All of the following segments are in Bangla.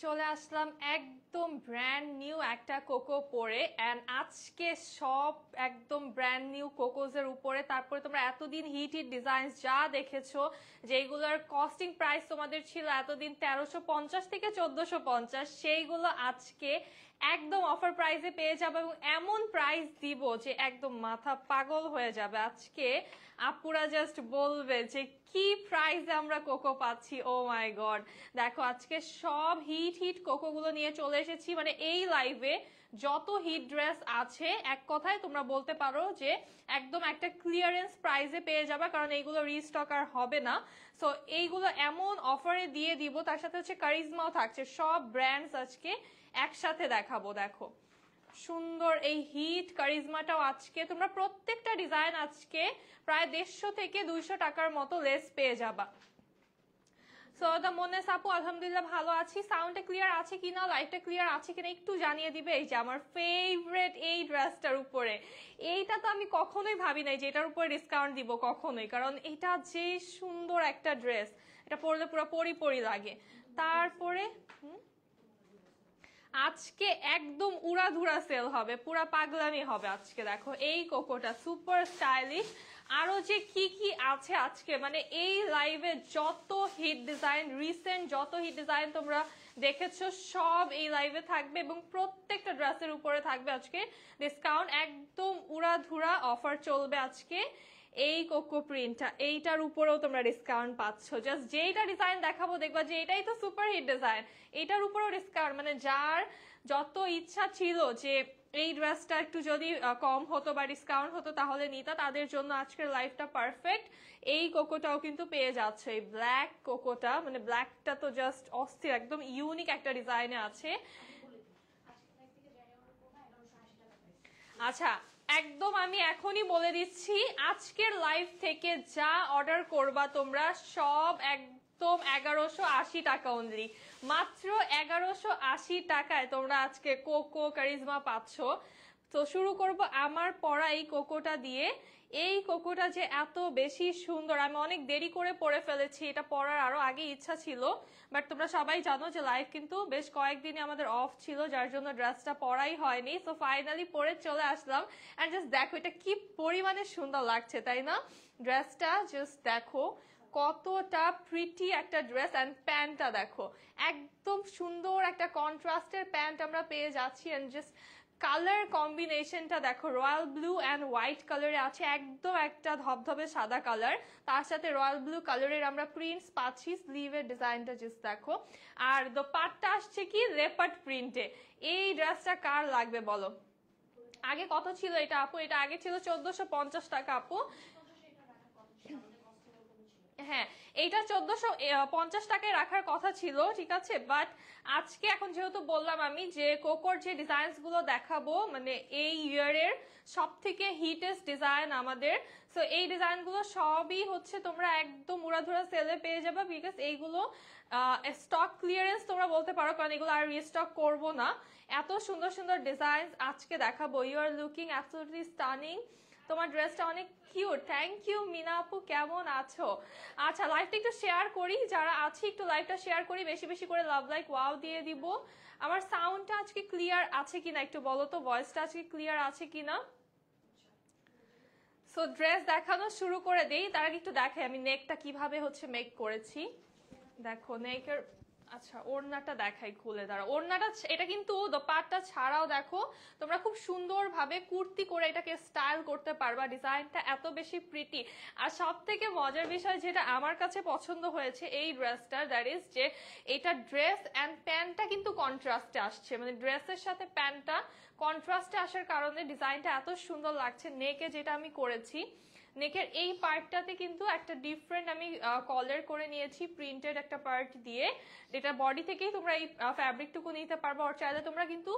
চলে আসলাম একদম ব্র্যান্ড নিউ একটা কোকো পরে এন্ড আজকে সব একদম ব্র্যান্ড নিউ কোকোজের উপরে। তারপরে তোমরা এতদিন হিট হিট ডিজাইন যা দেখেছো, যেগুলোর কস্টিং প্রাইস তোমাদের ছিল এতদিন 1350 থেকে 1450, সেইগুলো আজকে একদম অফার প্রাইসে পেয়ে যাবে এবং এমন প্রাইস দিব যে একদম মাথা পাগল হয়ে যাবে। আজকে আপুরা জাস্ট বলবে যে কি প্রাইসে আমরা কোকো পাচ্ছি। ও মাই গড, দেখো আজকে সব হিট হিট কোকো গুলো নিয়ে চলে এসেছি। মানে এই লাইভে যত হিট ড্রেস আছে এক কথায় তোমরা বলতে পারো যে একদম একটা ক্লিয়ারেন্স প্রাইসে পেয়ে যাবে, কারণ এইগুলো রিস্টক আর হবে না। সো এইগুলো এমন অফারে দিয়ে দিব, তার সাথে হচ্ছে কারিজমাও থাকছে। সব ব্র্যান্ডস আজকে একসাথে দেখাবো। দেখো সুন্দর এই হিট কারিজমাটাও আজকে তোমরা প্রত্যেকটা ডিজাইন আজকে প্রায় 150 থেকে 200 টাকার মতো লেস পেয়ে যাবা। সো দা মনে সাপু আলহামদুলিল্লাহ ভালো আছি। সাউন্ডটা ক্লিয়ার আছে কিনা, লাইটটা ক্লিয়ার আছে কিনা একটু জানিয়ে দিবে। এই যে আমার ফেভারিট এই ড্রেসটার উপরে, এইটা তো আমি কখনোই ভাবি নাই যে এটার উপরে ডিসকাউন্ট দিব, কখনোই। কারণ এটা যে সুন্দর একটা ড্রেস, এটা পরলে পুরো পরি পরি লাগে। তারপরে আজকে একদম উড়াধুরা সেল হবে, পুরা পাগলামি হবে আজকে। দেখো এই কোকোটা সুপার স্টাইলিশ। আরো যে কি কি আছে আজকে, মানে এই লাইভে যত হিট ডিজাইন, রিসেন্ট যত হিট ডিজাইন তোমরা দেখেছো সব এই লাইভে থাকবে এবং প্রত্যেকটা ড্রেসের উপরে থাকবে আজকে ডিসকাউন্ট। একদম উড়াধুরা অফার চলবে আজকে। এই কোকো প্রিন্টটা, এইটার উপরেও তোমরা ডিসকাউন্ট পাচ্ছ। জাস্ট যেইটা ডিজাইন দেখাবো দেখবা যে এটাই তো সুপার হিট ডিজাইন, এটার উপরেও ডিসকাউন্ট। মানে যার যত ইচ্ছা ছিল যে এই ড্রেসটা একটু যদি কম হতো বা ডিসকাউন্ট হতো তাহলে নিতা, তাদের জন্য আজকের লাইফটা পারফেক্ট। এই কোকোটাও কিন্তু পেয়ে যাচ্ছে, এই ব্ল্যাক কোকোটা, মানে ব্ল্যাকটা তো জাস্ট অস্থির, একদম ইউনিক একটা ডিজাইনে আছে। আচ্ছা একদম আমি এখনই বলে দিচ্ছি, আজকের লাইভ থেকে যা অর্ডার করবা তোমরা সব একদম 1180 টাকা অনলি। মাত্র 1180 টাকায় তোমরা আজকে কোকো কারিজমা পাচ্ছ। তো শুরু করব আমার পরা এই কোকোটা দিয়ে। এই কোকোটা যে এত বেশি সুন্দর, আমি অনেক দেরি করে পরে ফেলেছি, এটা পরার আরো আগে ইচ্ছা ছিল, বাট তোমরা সবাই জানো যে লাইভ কিন্তু বেশ কয়েকদিনই আমাদের অফ ছিল, যার জন্য ড্রেসটা পরাই হয়নি। সো ফাইনালি পরে চলে আসলাম এন্ড জাস্ট দেখো এটা কি পরিমাণে সুন্দর লাগছে, তাই না? ড্রেসটা জাস্ট দেখো কতটা প্রিটি একটা ড্রেস। এন্ড প্যান্টটা দেখো একদম সুন্দর একটা কন্ট্রাস্টের প্যান্ট আমরা পেয়ে যাচ্ছি। এন্ড জাস্ট কালার কম্বিনেশনটা দেখো, রয়্যাল ব্লু অ্যান্ড হোয়াইট কালারে আছে, একদম একটা ধবধবে সাদা কালার, তার সাথে রয়্যাল ব্লু কালারের আমরা প্রিন্টস পাচ্ছি। স্লিভের ডিজাইনটা জাস্ট দেখো। আর দোপাট্টা আসছে কি লেপার্ড প্রিন্টে। এই ড্রেসটা কার লাগবে বলো? আগে কত ছিল এটা আপু? এটা আগে ছিল 1450 টাকা আপু। হ্যাঁ এইটা 1450 টাকায় রাখার কথা ছিল, ঠিক আছে। বাট আজকে এখন যেহেতু বললাম আমি যে কোকোর যে ডিজাইনস গুলো দেখাবো, মানে এই ইয়ারের সব থেকে হিটেস্ট ডিজাইন আমাদের, সো এই ডিজাইন গুলো সবই হচ্ছে তোমরা একদম উড়াধুরা সেলে পেয়ে যাবে। বিকজ এইগুলো স্টক ক্লিয়ারেন্স তোমরা বলতে পারো, কারণ এগুলো আর রিস্টক করবো না। এত সুন্দর সুন্দর ডিজাইন আজকে দেখাবো। You are looking absolutely stunning. তোমার ড্রেসটা অনেক কিউট। থ্যাংক ইউ মিনা আপু, কেমন আছো? আচ্ছা লাইভটা একটু শেয়ার করি, যারা আছি একটু লাইভটা শেয়ার করি, বেশি বেশি করে লাভ লাইক ওয়াও দিয়ে দিব। আমার সাউন্ডটা আজকে ক্লিয়ার আছে কিনা একটু বলো তো, ভয়েসটা আজকে ক্লিয়ার আছে কিনা। সো ড্রেস দেখানো শুরু করে দেই, তার আগে একটু দেখাই আমি নেকটা কিভাবে হচ্ছে মেক করেছি। দেখো নেকের, আচ্ছা ওড়নাটা দেখাই খুলে, দাঁড়া। ওড়নাটা এটা কিন্তু দোপাট্টা ছাড়াও দেখো তোমরা খুব সুন্দর ভাবে কুর্তি করে এটাকে স্টাইল করতে পারবা। ডিজাইনটা এত বেশি প্রিটি। আর সব থেকে মজার বিষয় যেটা আমার কাছে পছন্দ হয়েছে এই ড্রেসটার, দ্যাট ইজ যে এটা ড্রেস অ্যান্ড প্যান্টটা কিন্তু কন্ট্রাস্টে আসছে, মানে ড্রেসের সাথে প্যান্টটা কন্ট্রাস্টে আসার কারণে ডিজাইনটা এত সুন্দর লাগছে। নেকে যেটা আমি করেছি, নেকের এই পার্টটাতে কিন্তু একটা ডিফারেন্ট আমি কলার করে নিয়েছি প্রিন্টেড একটা পার্ট দিয়ে, যেটা বডি থেকেই তোমরা এই ফ্যাব্রিকটুকু নিতে পারবো। আর চাইলে তোমরা কিন্তু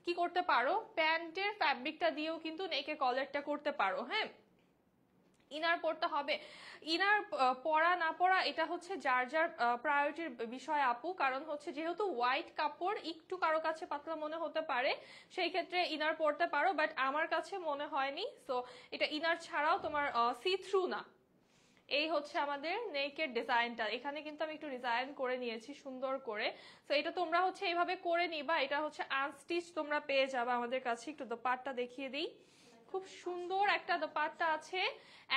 কি করতে পারো, প্যান্টের ফ্যাব্রিকটা দিয়েও কিন্তু নেকে কলারটা করতে পারো। হ্যাঁ ইনার পড়তে হবে, ইনার পরা না পরা এটা হচ্ছে যার যার প্রায়োরিটির বিষয় আপু। কারণ হচ্ছে যেহেতু হোয়াইট কাপড় একটু কারো কাছে পাতলা মনে হতে পারে, সেই ক্ষেত্রে ইনার পড়তে পারো, বাট আমার কাছে মনে হয়নি। সো এটা ইনার ছাড়াও তোমার সি থ্রু না, এই হচ্ছে আমাদের নেকের ডিজাইনটা। এখানে কিন্তু আমি একটু ডিজাইন করে নিয়েছি সুন্দর করে। তো এটা তোমরা হচ্ছে এইভাবে করে নিবা। এটা হচ্ছে আনস্টিচ তোমরা পেয়ে যাবে আমাদের কাছে। একটু দোপাট্টা দেখিয়ে দিই। খুব সুন্দর একটা দোপাট্টা আছে,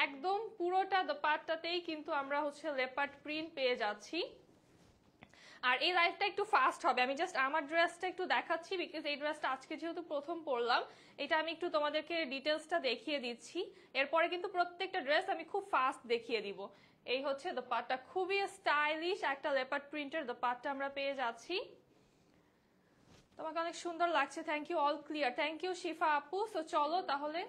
একদম পুরোটা দোপাট্টাতেই কিন্তু আমরা হচ্ছে লেপার্ড প্রিন্ট পেয়ে যাচ্ছি। আর এই লাইফটা একটু ফাস্ট হবে, আমি জাস্ট আমার ড্রেসটা একটু দেখাচ্ছি বিকজ এই ড্রেসটা আজকে যেহেতু প্রথম পরলাম, এটা আমি একটু তোমাদেরকে ডিটেলসটা দেখিয়ে দিচ্ছি। এরপরে কিন্তু প্রত্যেকটা ড্রেস আমি খুব ফাস্ট দেখিয়ে দিব। এই হচ্ছে দোপাট্টা, খুবই স্টাইলিশ একটা লেপার্ড প্রিন্টের দোপাট্টা আমরা পেয়ে যাচ্ছি। তোমাকে অনেক সুন্দর লাগছে, thank you, all clear, thank you Shifa আপু। তো চলো তাহলে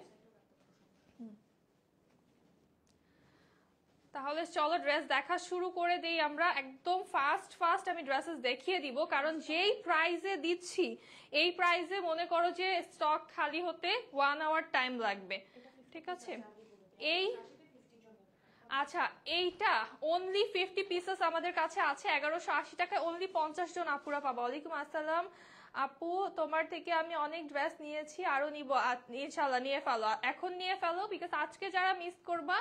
চলো ড্রেস দেখা শুরু করে দিই আমরা। একদম ফাস্ট আমি ড্রেসেস দেখিয়ে দিব, কারণ যেই প্রাইজে দিচ্ছি এই প্রাইজে মনে করো যে স্টক খালি হতে 1 আওয়ার টাইম লাগবে, ঠিক আছে? এই আচ্ছা, এইটা অনলি 50 পিসেস আমাদের কাছে আছে 1180 টাকায়, অনলি 50 জন আপুরা পাবো। ওয়ালাইকুম আসসালাম আপু, তোমার থেকে আমি অনেক ড্রেস নিয়েছি, আরো নিব, ইনশাল্লাহ নিয়ে ফেলো, এখন নিয়ে ফেলো, বিকজ আজকে যারা মিস করবা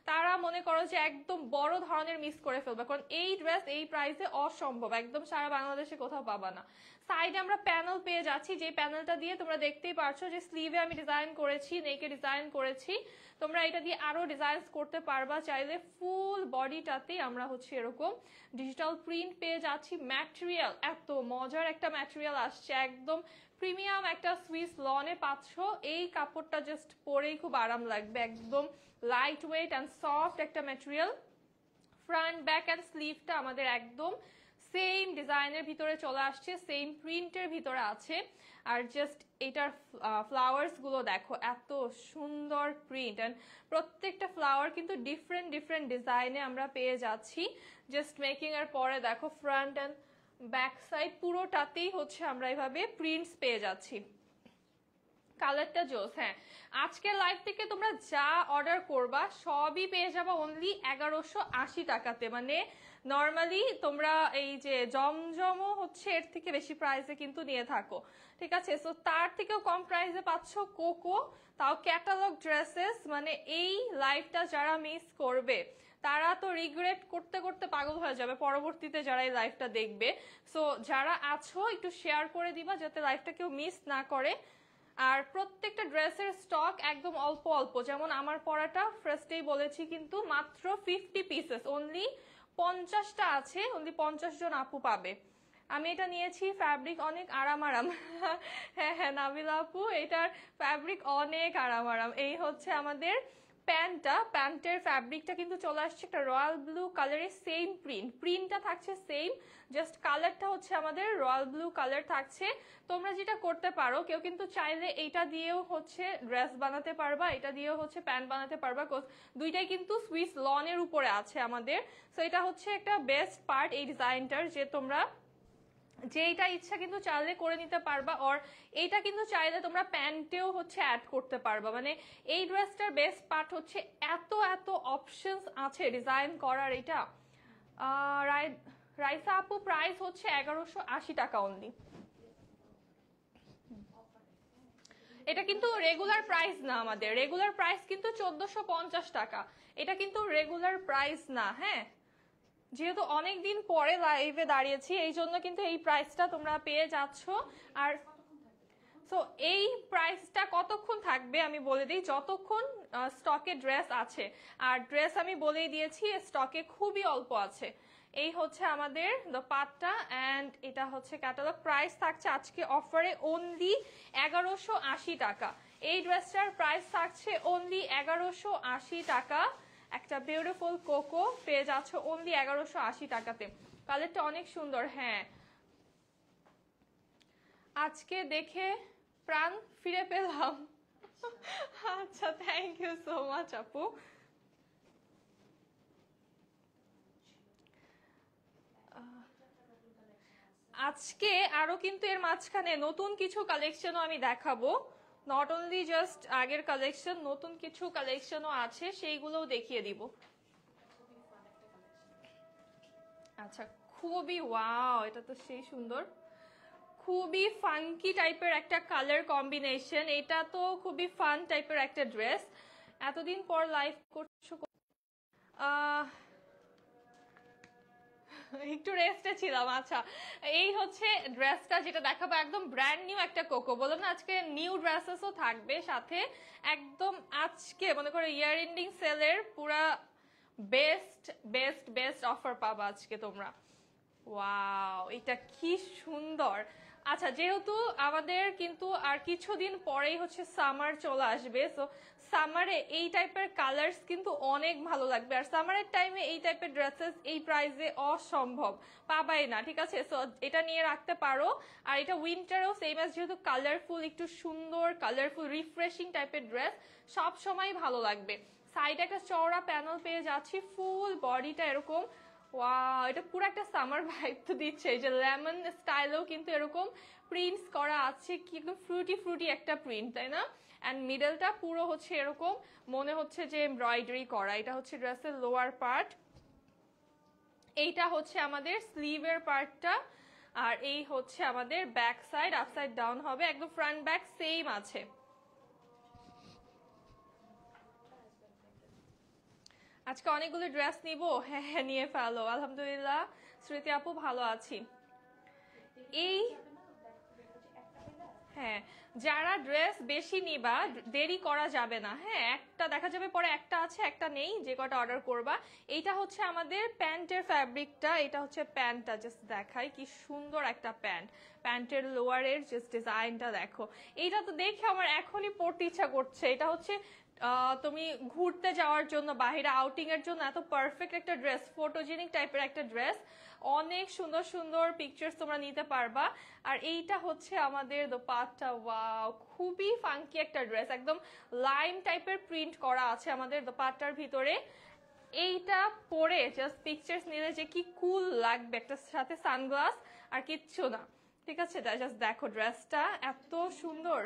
তারা মনে করো যে একদম বড় ধরনের মিস করে ফেলবে, কারণ এই ড্রেস এই প্রাইসে অসম্ভব, একদম সারা বাংলাদেশে কোথাও পাবা না। সাইডে আমরা প্যানেল পেয়ে যাচ্ছি, যে প্যানেলটা দিয়ে তোমরা দেখতেই পারছো যে স্লিভে আমি ডিজাইন করেছি, নেকে ডিজাইন করেছি, তোমরা এটা দিয়ে আরো ডিজাইন করতে পারবা চাইলে। ফুল বডিটাতেই আমরা হচ্ছে এরকম ডিজিটাল প্রিন্ট পেয়ে যাচ্ছি। ম্যাটেরিয়াল এত মজার একটা ম্যাটেরিয়াল আসছে, একদম প্রিমিয়াম একটা সুইস লনে পাচ্ছ। এই কাপড়টা জাস্ট পরেই খুব আরাম লাগবে, একদম লাইট ওয়েট অ্যান্ড সফট একটা ম্যাটেরিয়াল। ফ্রন্ট ব্যাক অ্যান্ড স্লিভটা আমাদের একদম সেম ডিজাইনের ভিতরে চলে আসছে, সেম প্রিন্টের ভিতরে আছে। আর জাস্ট এটার ফ্লাওয়ার্স গুলো দেখো, এত সুন্দর প্রিন্ট, অ্যান্ড প্রত্যেকটা ফ্লাওয়ার কিন্তু ডিফারেন্ট ডিফারেন্ট ডিজাইনে আমরা পেয়ে যাচ্ছি। জাস্ট মেকিং এর পরে দেখো ফ্রন্ট অ্যান্ড ব্যাক সাইড পুরোটাতেই হচ্ছে আমরা এভাবে প্রিন্টস পেয়ে যাচ্ছি। কালারটা জোস। হ্যাঁ, আজকের লাইভ থেকে তোমরা যা অর্ডার করবা সবই পেয়ে যাবা অনলি 1180 টাকাতে। মানে নর্মালি তোমরা এই যে জমজমও হচ্ছে এর থেকে বেশি প্রাইসে কিন্তু নিয়ে থাকো, ঠিক আছে? সো তার থেকেও কম প্রাইসে পাচ্ছ কোকো, তাও ক্যাটালগ ড্রেসেস। মানে এই লাইভটা যারা মিস করবে তারা তো রিগ্রেট করতে করতে পাগল হয়ে যাবে পরবর্তীতে যারা এই লাইভটা দেখবে। সো যারা আছো একটু শেয়ার করে দিবা যাতে লাইভটা কেউ মিস না করে। আর প্রত্যেকটা ড্রেসের স্টক একদম অল্প অল্প, যেমন আমার পরাটা ফার্স্টেই বলেছি কিন্তু মাত্র 50 পিসেস, অনলি 50টা আছে, অনলি 50 জন আপু পাবে। আমি এটা নিয়েছি, ফ্যাব্রিক অনেক আরাম। হ্যাঁ হ্যাঁ নাবিলা আপু, এটার ফ্যাব্রিক অনেক আরাম। এই হচ্ছে আমাদের প্যান্টটা, প্যান্টের ফ্যাব্রিকটা কিন্তু চলে আসছে একটা রয়্যাল ব্লু কালারের, সেম প্রিন্টটা থাকছে সেম, জাস্ট কালারটা হচ্ছে আমাদের রয়্যাল ব্লু কালার থাকছে। তোমরা যেটা করতে পারো, কেউ কিন্তু চাইলে এইটা দিয়েও হচ্ছে ড্রেস বানাতে পারবা, এটা দিয়েও হচ্ছে প্যান্ট বানাতে পারবা, দুইটাই কিন্তু সুইস লনের উপরে আছে আমাদের। সো এটা হচ্ছে একটা বেস্ট পার্ট এই ডিজাইনটার, যে তোমরা যেটা ইচ্ছা কিন্তু চাইলে করে নিতে পারবা। আর এইটা কিন্তু চাইলে তোমরা প্যান্টেও হচ্ছে অ্যাড করতে পারবা। মানে এই ড্রেসটার বেস্ট পার্ট হচ্ছে এত এত অপশনস আছে ডিজাইন করার। এটা রাইসা আপু প্রাইস হচ্ছে 1180 টাকা অনলি। এটা কিন্তু রেগুলার প্রাইস না, আমাদের রেগুলার প্রাইস কিন্তু 1450 টাকা, এটা কিন্তু রেগুলার প্রাইস না। হ্যাঁ, যেহেতু অনেকদিন পরে লাইভে দাঁড়িয়েছি এই জন্য কিন্তু এই প্রাইসটা তোমরা পেয়ে যাচ্ছ। আর সো এই প্রাইসটা কতক্ষণ থাকবে আমি বলে দিই, যতক্ষণ স্টকে ড্রেস আছে। আর ড্রেস আমি বলেই দিয়েছি স্টকে খুবই অল্প আছে। এই হচ্ছে আমাদের দোপাট্টা অ্যান্ড এটা হচ্ছে ক্যাটালগ। প্রাইস থাকছে আজকে অফারে অনলি 1180 টাকা। এই ড্রেসটার প্রাইস থাকছে অনলি 1180 টাকা। একটা বিউটিফুল কোকো পেয়ে যাচ্ছ অনলি 1180 টাকাতে। কালারটা অনেক সুন্দর। হ্যাঁ, আজকে দেখে প্রাণ ফিরে পেলাম। আচ্ছা, থ্যাংক ইউ সো মাচ আপু। আজকে আরো কিন্তু এর মাঝখানে নতুন কিছু কালেকশনও আমি দেখাবো, নট অনলি জাস্ট আগের কালেকশন, নতুন কিছু কালেকশনও আছে, সেইগুলোও দেখিয়ে দিব। আচ্ছা, খুবই ওয়াও, এটা তো সেই সুন্দর, খুবই ফাঙ্কি টাইপের একটা কালার কম্বিনেশন। এটা তো খুবই ফান টাইপের একটা ড্রেস। এতদিন পর লাইভ করছো, আহ একটু রেস্টে ছিলাম। আচ্ছা, এই হচ্ছে ড্রেসটা যেটা দেখাবো, একদম ব্র্যান্ড নিউ একটা কোকো। বললাম না আজকে নিউ ড্রেসেসও থাকবে সাথে। একদম আজকে মনে করো ইয়ার এন্ডিং সেলের পুরা বেস্ট বেস্ট বেস্ট অফার পাবা আজকে তোমরা। ওয়াও, এটা কি সুন্দর। আচ্ছা, যেহেতু আমাদের কিন্তু আর কিছুদিন পরেই হচ্ছে সামার চলে আসবে, সো সামারে এই টাইপের কালার্স কিন্তু অনেক ভালো লাগবে। আর সামারের টাইমে এই টাইপের ড্রেসেস এই প্রাইসে অসম্ভব পাবাই না, ঠিক আছে? সো এটা নিয়ে রাখতে পারো। আর এটা উইন্টারেও সেম অ্যাজ, যেহেতু কালারফুল, একটু সুন্দর কালারফুল রিফ্রেশিং টাইপের ড্রেস সব সময় ভালো লাগবে। সাইডে একটা চওড়া প্যানেল পেয়ে যাচ্ছি, ফুল বডিটা এরকম। ওয়াও, এটা পুরো একটা সামার ভাইব তো দিচ্ছে। এই যে লেমন স্টাইলেও কিন্তু এরকম প্রিন্টস করা আছে, কি একদম ফ্রুটি ফ্রুটি একটা প্রিন্ট, তাই না? অ্যান্ড মিডলটা পুরো হচ্ছে এরকম মনে হচ্ছে যে এমব্রয়ডারি করা। এটা হচ্ছে ড্রেসের লোয়ার পার্ট, এইটা হচ্ছে আমাদের স্লিভের পার্টটা, আর এই হচ্ছে আমাদের ব্যাক সাইড। আপসাইড ডাউন হবে, একদম ফ্রন্ট ব্যাক সেম আছে। আজকে অনেকগুলো ড্রেস নিব। হ্যাঁ হ্যাঁ, নিয়ে ফেলো। আলহামদুলিল্লাহ স্মৃতি আপু ভালো আছি। এই হ্যাঁ, যারা ড্রেস বেশি নিবা দেরি করা যাবে না। হ্যাঁ, একটা দেখা যাবে পরে একটা আছে একটা নেই, যে কটা অর্ডার করবা। এইটা হচ্ছে আমাদের প্যান্টের ফ্যাব্রিকটা, এটা হচ্ছে প্যান্টটা, জাস্ট দেখাই কি সুন্দর একটা প্যান্ট। প্যান্টের লোয়ারের জাস্ট ডিজাইনটা দেখো, এইটা তো দেখে আমার এখনই পড়তে ইচ্ছা করছে। এটা হচ্ছে তুমি ঘুরতে যাওয়ার জন্য, বাইরে আউটিং এর জন্য এত পারফেক্ট একটা ড্রেস, ফটোজেনিক টাইপের একটা ড্রেস। অনেক সুন্দর সুন্দর পিকচার্স তোমরা নিতে পারবা। আর এইটা হচ্ছে আমাদের দোপাট্টা। ওয়াও, খুবই ফাঙ্কি একটা ড্রেস, একদম লাইম টাইপের প্রিন্ট করা আছে আমাদের দোপাট্টার ভিতরে। এইটা পরে জাস্ট পিকচার্স নিলে যে কি কুল লাগবে, একটা সাথে সানগ্লাস আর কিচ্ছু না, ঠিক আছে? জাস্ট দেখো ড্রেসটা এত সুন্দর,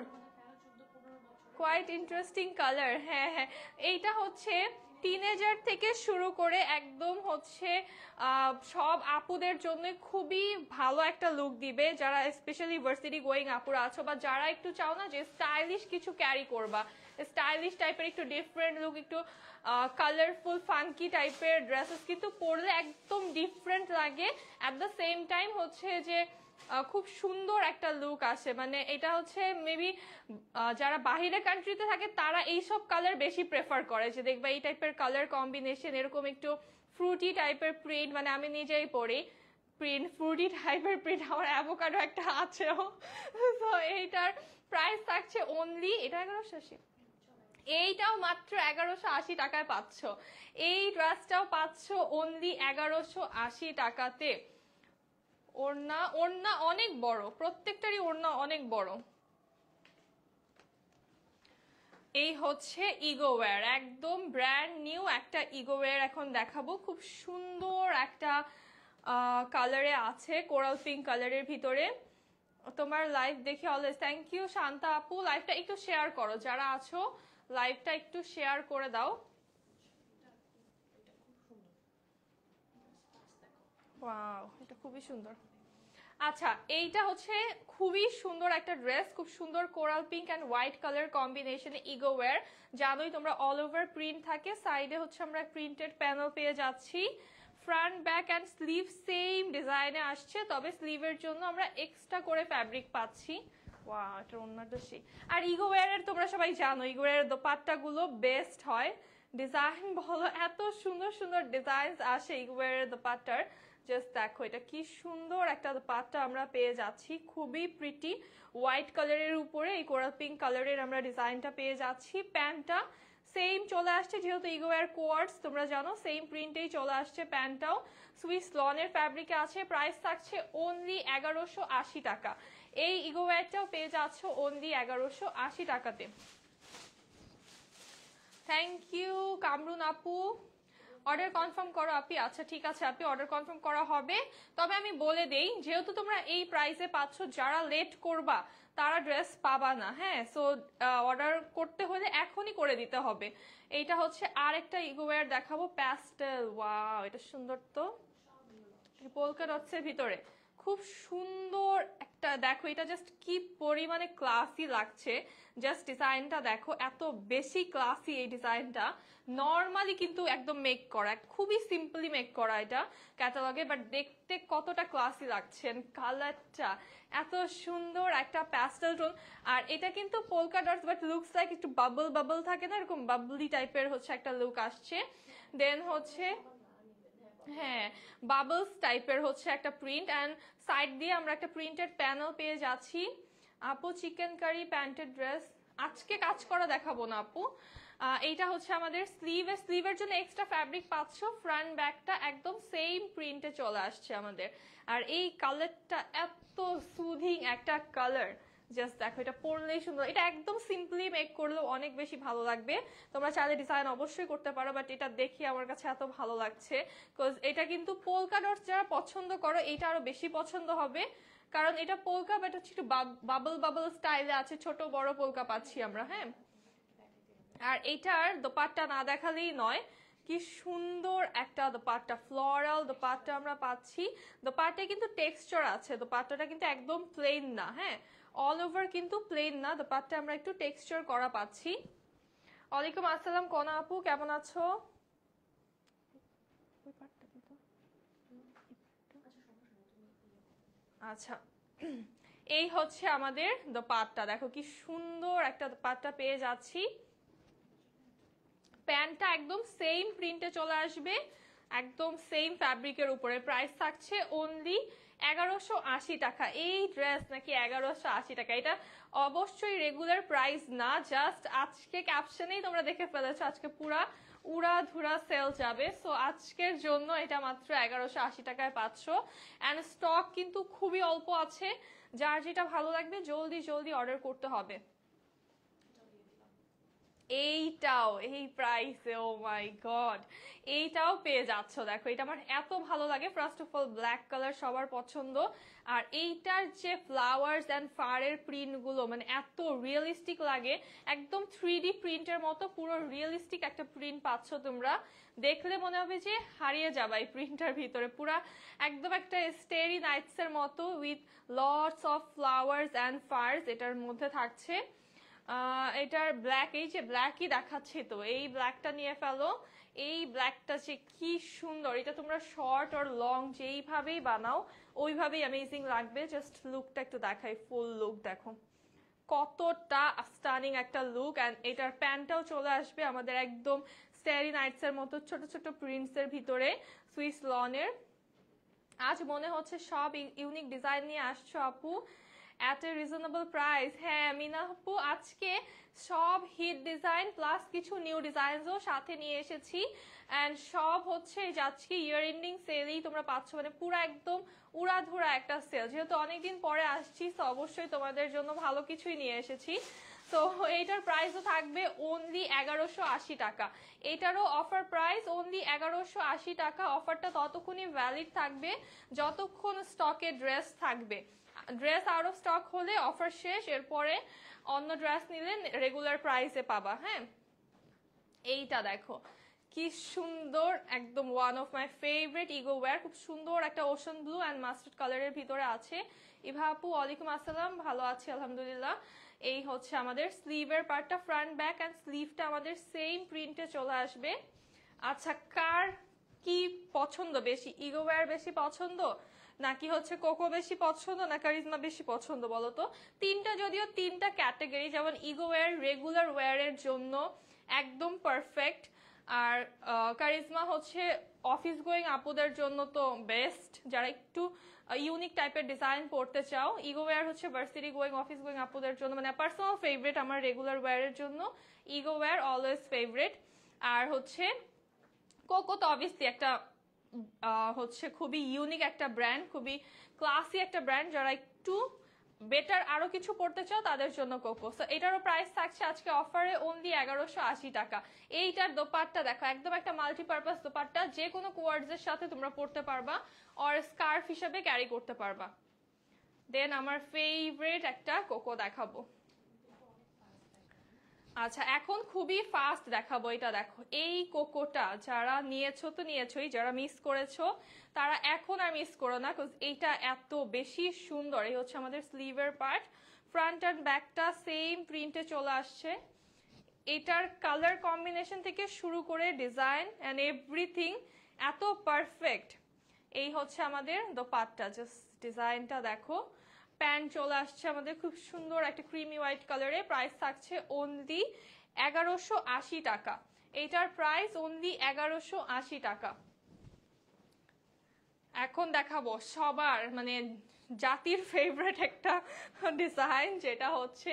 কোয়াইট ইন্টারেস্টিং কালার। হ্যাঁ হ্যাঁ, এইটা হচ্ছে টিনেজার থেকে শুরু করে একদম হচ্ছে সব আপুদের জন্য খুবই ভালো একটা লুক দিবে, যারা স্পেশালি ভার্সিটি গোয়িং আপুরা আছো, বা যারা একটু চাও না যে স্টাইলিশ কিছু ক্যারি করবা, স্টাইলিশ টাইপের একটু ডিফারেন্ট লুক, একটু কালারফুল ফাঙ্কি টাইপের ড্রেসেস কিন্তু পরলে একদম ডিফারেন্ট লাগে। অ্যাট দ্য সেম টাইম হচ্ছে যে খুব সুন্দর একটা লুক আসে। মানে এটা হচ্ছে মেবি যারা বাহিরে কান্ট্রিতে থাকে তারা এইসব কালার বেশি প্রেফার করে, যে দেখবা এই টাইপের কালার কম্বিনেশন, এরকম একটু ফ্রুটি টাইপের প্রিন্ট। মানে আমি নিজেই পরি প্রিন্ট, ফ্রুটি টাইপের প্রিন্ট, আমার অ্যাভোকাডো একটা আছেও। তো এইটার প্রাইস থাকছে অনলি, এটা 1180, এইটাও মাত্র 1180 টাকায় পাচ্ছ। এই ড্রেসটাও পাচ্ছ অনলি 1180 টাকাতে। ওড়না, ওড়না অনেক বড়, প্রত্যেকটারই ওড়না অনেক বড়। এই হচ্ছে ইগোওয়্যার, একদম ব্র্যান্ড নিউ একটা ইগোওয়্যার এখন দেখাবো। খুব সুন্দর একটা কালারে আছে, কোরাল পিঙ্ক কালারের ভিতরে। তোমার লাইভ দেখে অলওয়েজ থ্যাংক ইউ শান্তা আপু। লাইভটা একটু শেয়ার করো, যারা আছো লাইভটা একটু শেয়ার করে দাও। ওয়াও, এটা খুবই সুন্দর। আচ্ছা, এইটা হচ্ছে খুবই সুন্দর একটা ড্রেস, খুব সুন্দর coral pink and white colour কম্বিনেশনে ইগোওয়্যার। জানোই তোমরা অল ওভার প্রিন্ট থাকে, সাইডে হচ্ছে আমরা প্রিন্টেড প্যানেল পেয়ে যাচ্ছি। Front back and sleeve same ডিজাইনে আসছে, তবে স্লিভের জন্য আমরা এক্সট্রা করে ফ্যাব্রিক পাচ্ছি। ওয়াও, এটা অন্যটা সেই। আর ইগোওয়্যারের তোমরা সবাই জানো ইগোওয়্যারের দোপাট্টাগুলো বেস্ট হয়। ডিজাইন বলো, এত সুন্দর সুন্দর ডিজাইন আসে ইগোওয়্যারের দোপাট্টার। জাস্ট দেখো এটা কি সুন্দর একটা দোপাট্টা আমরা পেয়ে যাচ্ছি, খুবই প্রিটি। হোয়াইট কালারের উপরে এই কোরাল পিঙ্ক কালারের আমরা ডিজাইনটা পেয়ে যাচ্ছি। প্যান্টটা সেম চলে আসছে, যেহেতু ইগোওয়্যার কোয়ার্ডস তোমরা জানো, সেম প্রিন্টেই চলে আসছে প্যান্টটাও। সুইস লনের ফ্যাব্রিকে আছে, প্রাইস থাকছে অনলি 1180 টাকা। এই ইগোওয়্যারটাও পেয়ে যাচ্ছ অনলি 1180 টাকাতে। থ্যাংক ইউ কামরুন আপু। অর্ডার কনফার্ম করো আপি। আচ্ছা ঠিক আছে আপনি, অর্ডার কনফার্ম করা হবে। তবে আমি বলে দেই, যেহেতু তোমরা এই প্রাইসে পাচ্ছ, যারা লেট করবা তারা ড্রেস পাবা না। হ্যাঁ, সো অর্ডার করতে হলে এখনই করে দিতে হবে। এইটা হচ্ছে আর একটা ইগোওয়্যার দেখাবো, প্যাস্টেল। ওয়াও, এটা সুন্দর তো, পোলকা ডটসের ভিতরে খুব সুন্দর একটা এটা দেখো, এটা জাস্ট কি পরিমাণে ক্লাসি লাগছে। জাস্ট ডিজাইনটা দেখো, এত বেশি ক্লাসি এই ডিজাইনটা। নর্মালি কিন্তু একদম মেক করা, খুবই সিম্পলি মেক করা এটা ক্যাটালগে, বাট দেখতে কতটা ক্লাসি লাগছে। কালারটা এত সুন্দর, একটা প্যাস্টেল টোন। আর এটা কিন্তু polka dots, but looks like একটু বাবল বাবল থাকে না, এরকম বাবলি টাইপের হচ্ছে একটা লুক আসছে। দেন হচ্ছে হ্যাঁ, বাবলস টাইপের হচ্ছে একটা প্রিন্ট, অ্যান্ড সাইড দিয়ে আমরা একটা প্রিন্টেড প্যানেল পেয়ে যাচ্ছি। আপু চিকেন কারি প্যান্টেড ড্রেস আজকে কাজ করা দেখাবো না আপু। এইটা হচ্ছে আমাদের স্লিভের জন্য এক্সট্রা ফ্যাব্রিক পাচ্ছ। ফ্রন্ট ব্যাকটা একদম সেম প্রিন্টে চলে আসছে আমাদের। আর এই কালারটা এত সুদিং একটা কালার, জাস্ট দেখো, এটা পরলেই সুন্দর। এটা একদম সিম্পলি মেক করলেও অনেক বেশি ভালো লাগবে। তোমরা চাইলে ডিজাইন অবশ্যই করতে পারো, বাট এটা দেখি আমার কাছে এত ভালো লাগছে, বিকজ এটা কিন্তু পোলকা ডটস যারা পছন্দ করো এটা আরো বেশি পছন্দ হবে, কারণ এটা পোলকা বাট হচ্ছে একটু বাবল বাবল স্টাইলে আছে, ছোট বড় পোলকা পাচ্ছি আমরা। হ্যাঁ, আর এটার দোপাট্টা না দেখালেই নয়, কি সুন্দর একটা দোপাট্টা, ফ্লোরাল দোপাট্টা আমরা পাচ্ছি। দোপাট্টায় কিন্তু টেক্সচার আছে, দোপাট্টাটা কিন্তু একদম প্লেন না। হ্যাঁ, অল ওভার কিন্তু প্লেন না, দোপাট্টা আমরা একটু টেক্সচার করা পাচ্ছি। ওয়ালাইকুম আসসালাম কোনা আপু, কেমন আছো? আচ্ছা, এই হচ্ছে আমাদের দোপাট্টা, দেখো কি সুন্দর একটা দোপাট্টা পেয়ে যাচ্ছি। প্যান্টটা একদম সেম প্রিন্টে চলে আসবে, একদম সেম ফ্যাব্রিকের উপরে। প্রাইস থাকছে অনলি 1180 টাকা। এই ড্রেস নাকি 1180 টাকা, এটা অবশ্যই রেগুলার প্রাইস না, জাস্ট আজকে ক্যাপশনেই তোমরা দেখে ফেলেছো আজকে পুরা উড়াধুরা সেল যাবে। সো আজকের জন্য এটা মাত্র 1180 টাকায় পাচ্ছ, অ্যান্ড স্টক কিন্তু খুবই অল্প আছে। যার যেটা ভালো লাগবে জলদি জলদি অর্ডার করতে হবে। এইটাও এই প্রাইসে, ও মাই গড, এইটাও পেয়ে যাচ্ছ। দেখো, এটা আমার এত ভালো লাগে। First of all black colour সবার পছন্দ, আর এইটার যে ফ্লাওয়ার্স অ্যান্ড ফারের প্রিন্ট গুলো মানে এত রিয়েলিস্টিক লাগে, একদম 3D প্রিন্টের মতো পুরো রিয়েলিস্টিক একটা প্রিন্ট পাচ্ছ তোমরা। দেখলে মনে হবে যে হারিয়ে যাবে এই প্রিন্টার ভিতরে, পুরা একদম একটা স্টেরি নাইটস এর মতো with lots of flowers and furs এটার মধ্যে থাকছে। এটার ব্ল্যাক, এই যে ব্ল্যাকই দেখাচ্ছে, তো এই ব্ল্যাকটা নিয়ে ফেলো। এই ব্ল্যাকটা যে কি সুন্দর, এটা তোমরা শর্ট আর লং যেইভাবেই বানাও ওইভাবেই অ্যামেজিং লাগবে। জাস্ট লুকটা একটু দেখাই, ফুল লুক দেখো কতটা স্টানিং একটা লুক। অ্যান্ড এটার প্যান্টটাও চলে আসবে আমাদের একদম স্টারি নাইটস এর মতো ছোট ছোট প্রিন্টস এর ভিতরে, সুইস লনের। আজ মনে হচ্ছে সব ইউনিক ডিজাইন নিয়ে আসছো আপু, এট এ রিজনেবল প্রাইস। হ্যাঁ মিনা আপু, আজকে সব হিট ডিজাইন প্লাস কিছু নিউ ডিজাইনসও সাথে নিয়ে এসেছি, অ্যান্ড সব হচ্ছে আজকে ইয়ার এন্ডিং সেলই তোমরা পাচ্ছ, মানে পুরো একদম উড়াধুরা একটা সেল। যেহেতু অনেকদিন পরে আসছি তো অবশ্যই তোমাদের জন্য ভালো কিছুই নিয়ে এসেছি। তো এইটার প্রাইসও থাকবে অনলি 1180 টাকা। এটারও অফার প্রাইস অনলি 1180 টাকা। অফারটা ততক্ষণই ভ্যালিড থাকবে যতক্ষণ স্টকে ড্রেস থাকবে। ড্রেস আউট অফ স্টক হলে অফার শেষ, এরপরে অন্য ড্রেস নিলে রেগুলার প্রাইসে পাবা। হ্যাঁ, এইটা দেখো কি সুন্দর, একদম one of my favourite ego wear. খুব সুন্দর একটা ওশান ব্লু অ্যান্ড মাস্টার্ড কালারের ভিতরে আছে। ইভা আপু ওয়ালাইকুম আসসালাম, ভালো আছি আলহামদুলিল্লাহ। এই হচ্ছে আমাদের স্লিভের পার্টটা, ফ্রন্ট ব্যাক অ্যান্ড স্লিভটা আমাদের সেম প্রিন্টে চলে আসবে। আচ্ছা, কার কি পছন্দ বেশি, ইগো ওয়্যার বেশি পছন্দ নাকি হচ্ছে কোকো বেশি পছন্দ না কারিজমা বেশি পছন্দ বলো তো? তিনটা, যদিও তিনটা ক্যাটাগরি, যেমন ইগো ওয়্যার রেগুলার ওয়্যারের জন্য একদম পারফেক্ট, আর কারিজমা হচ্ছে অফিস গোয়িং আপুদের জন্য তো বেস্ট, যারা একটু ইউনিক টাইপের ডিজাইন পড়তে চাও। ইগো ওয়্যার হচ্ছে ভার্সিটি গোয়িং অফিস গোয়িং আপুদের জন্য, মানে পার্সোনাল ফেভারিট আমার রেগুলার ওয়্যারের জন্য ইগো ওয়্যার অলওয়েজ ফেভারিট। আর হচ্ছে কোকো তো অবভিয়াসলি একটা হচ্ছে খুবই ইউনিক একটা ব্র্যান্ড, খুবই ক্লাসি একটা ব্র্যান্ড, যারা একটু বেটার আরো কিছু পড়তে চাও তাদের জন্য কোকো। সো এটারও প্রাইস থাকছে আজকে অফারে অনলি 1180 টাকা। এইটার দোপাট্টা দেখো, একদম একটা মাল্টিপারপাস দোপাট্টা, যে কোনো কোয়ার্ডস এর সাথে তোমরা পড়তে পারবা আর স্কার্ফ হিসেবে ক্যারি করতে পারবা। দেন আমার ফেভারিট একটা কোকো দেখাবো। আচ্ছা এখন খুবই ফাস্ট দেখাবো, এটা দেখো এই কোকোটা যারা নিয়েছো তো নিয়েছোই, যারা মিস করেছো তারা এখন আর মিস করো না, বিকজ এইটা এত বেশি সুন্দর। এই হচ্ছে আমাদের স্লিভের পার্ট, ফ্রন্ট অ্যান্ড ব্যাকটা সেম প্রিন্টে চলে আসছে। এটার কালার কম্বিনেশন থেকে শুরু করে ডিজাইন অ্যান্ড এভরিথিং এত পারফেক্ট। এই হচ্ছে আমাদের দোপাট্টা, জাস্ট ডিজাইনটা দেখো। প্যান্ট চলে আসছে আমাদের খুব সুন্দর একটা ক্রিমি হোয়াইট কালারে, প্রাইস থাকছে অনলি 1180 টাকা। এইটার প্রাইস অনলি 1180 টাকা। এখন দেখাবো সবার মানে জাতির ফেভারিট একটা ডিজাইন, যেটা হচ্ছে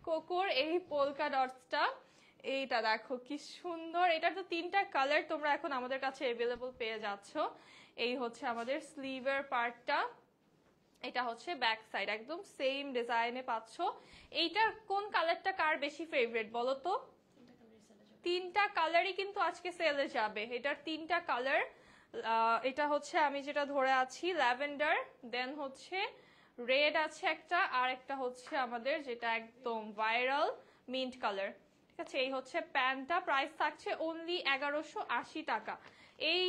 কোকোর এই পোলকা ডটসটা। এইটা দেখো কি সুন্দর, এটার তো 3টা কালার তোমরা এখন আমাদের কাছে অ্যাভেলেবল পেয়ে যাচ্ছ। এই হচ্ছে আমাদের স্লিভের পার্টটা, এটা হচ্ছে ব্যাক সাইড, একদম সেম ডিজাইনে পাচ্ছ। এইটার কোন কালারটা কার বেশি ফেভারিট বলো তো? 3টা কালারই কিন্তু আজকে সেলে যাবে, এটার 3টা কালার। এটা হচ্ছে আমি যেটা ধরে আছি ল্যাভেন্ডার, দেন হচ্ছে রেড আছে একটা, আর একটা হচ্ছে আমাদের যেটা একদম ভাইরাল মিন্ট কালার। ঠিক আছে, এই হচ্ছে প্যান্টটা, প্রাইস থাকছে অনলি 1180 টাকা। এই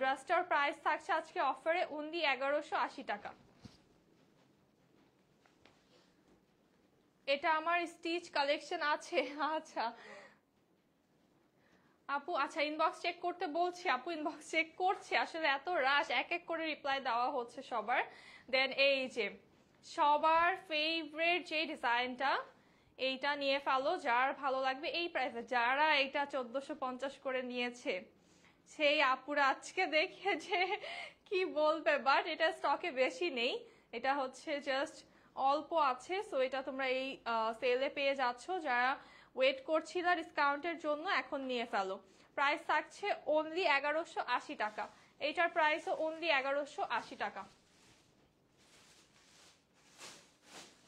ড্রেসটার প্রাইস থাকছে আজকে অফারে অনলি 1180 টাকা। এটা আমার স্টিচ কালেকশন আছে। আচ্ছা আপু, আচ্ছা ইনবক্স চেক করতে বলছি, আপু ইনবক্স চেক করছে, আসলে এত রাশ এক এক করে রিপ্লাই দেওয়া হচ্ছে সবার। দেন এই যে সবার ফেভারিট যে ডিজাইনটা, এইটা নিয়ে ফেলো যার ভালো লাগবে এই প্রাইসে। যারা এটা 1450 করে নিয়েছে সেই আপুরা আজকে দেখে যে কি বলবে, বাট এটা স্টকে বেশি নেই, এটা হচ্ছে জাস্ট অল্প আছে। সো এটা তোমরা এই সেলে পেয়ে যাচ্ছ, যারা ওয়েট করছিল ডিসকাউন্টের জন্য এখন নিয়ে ফেলো। প্রাইস থাকছে অনলি 1180 টাকা, এইটার প্রাইসও অনলি 1180 টাকা।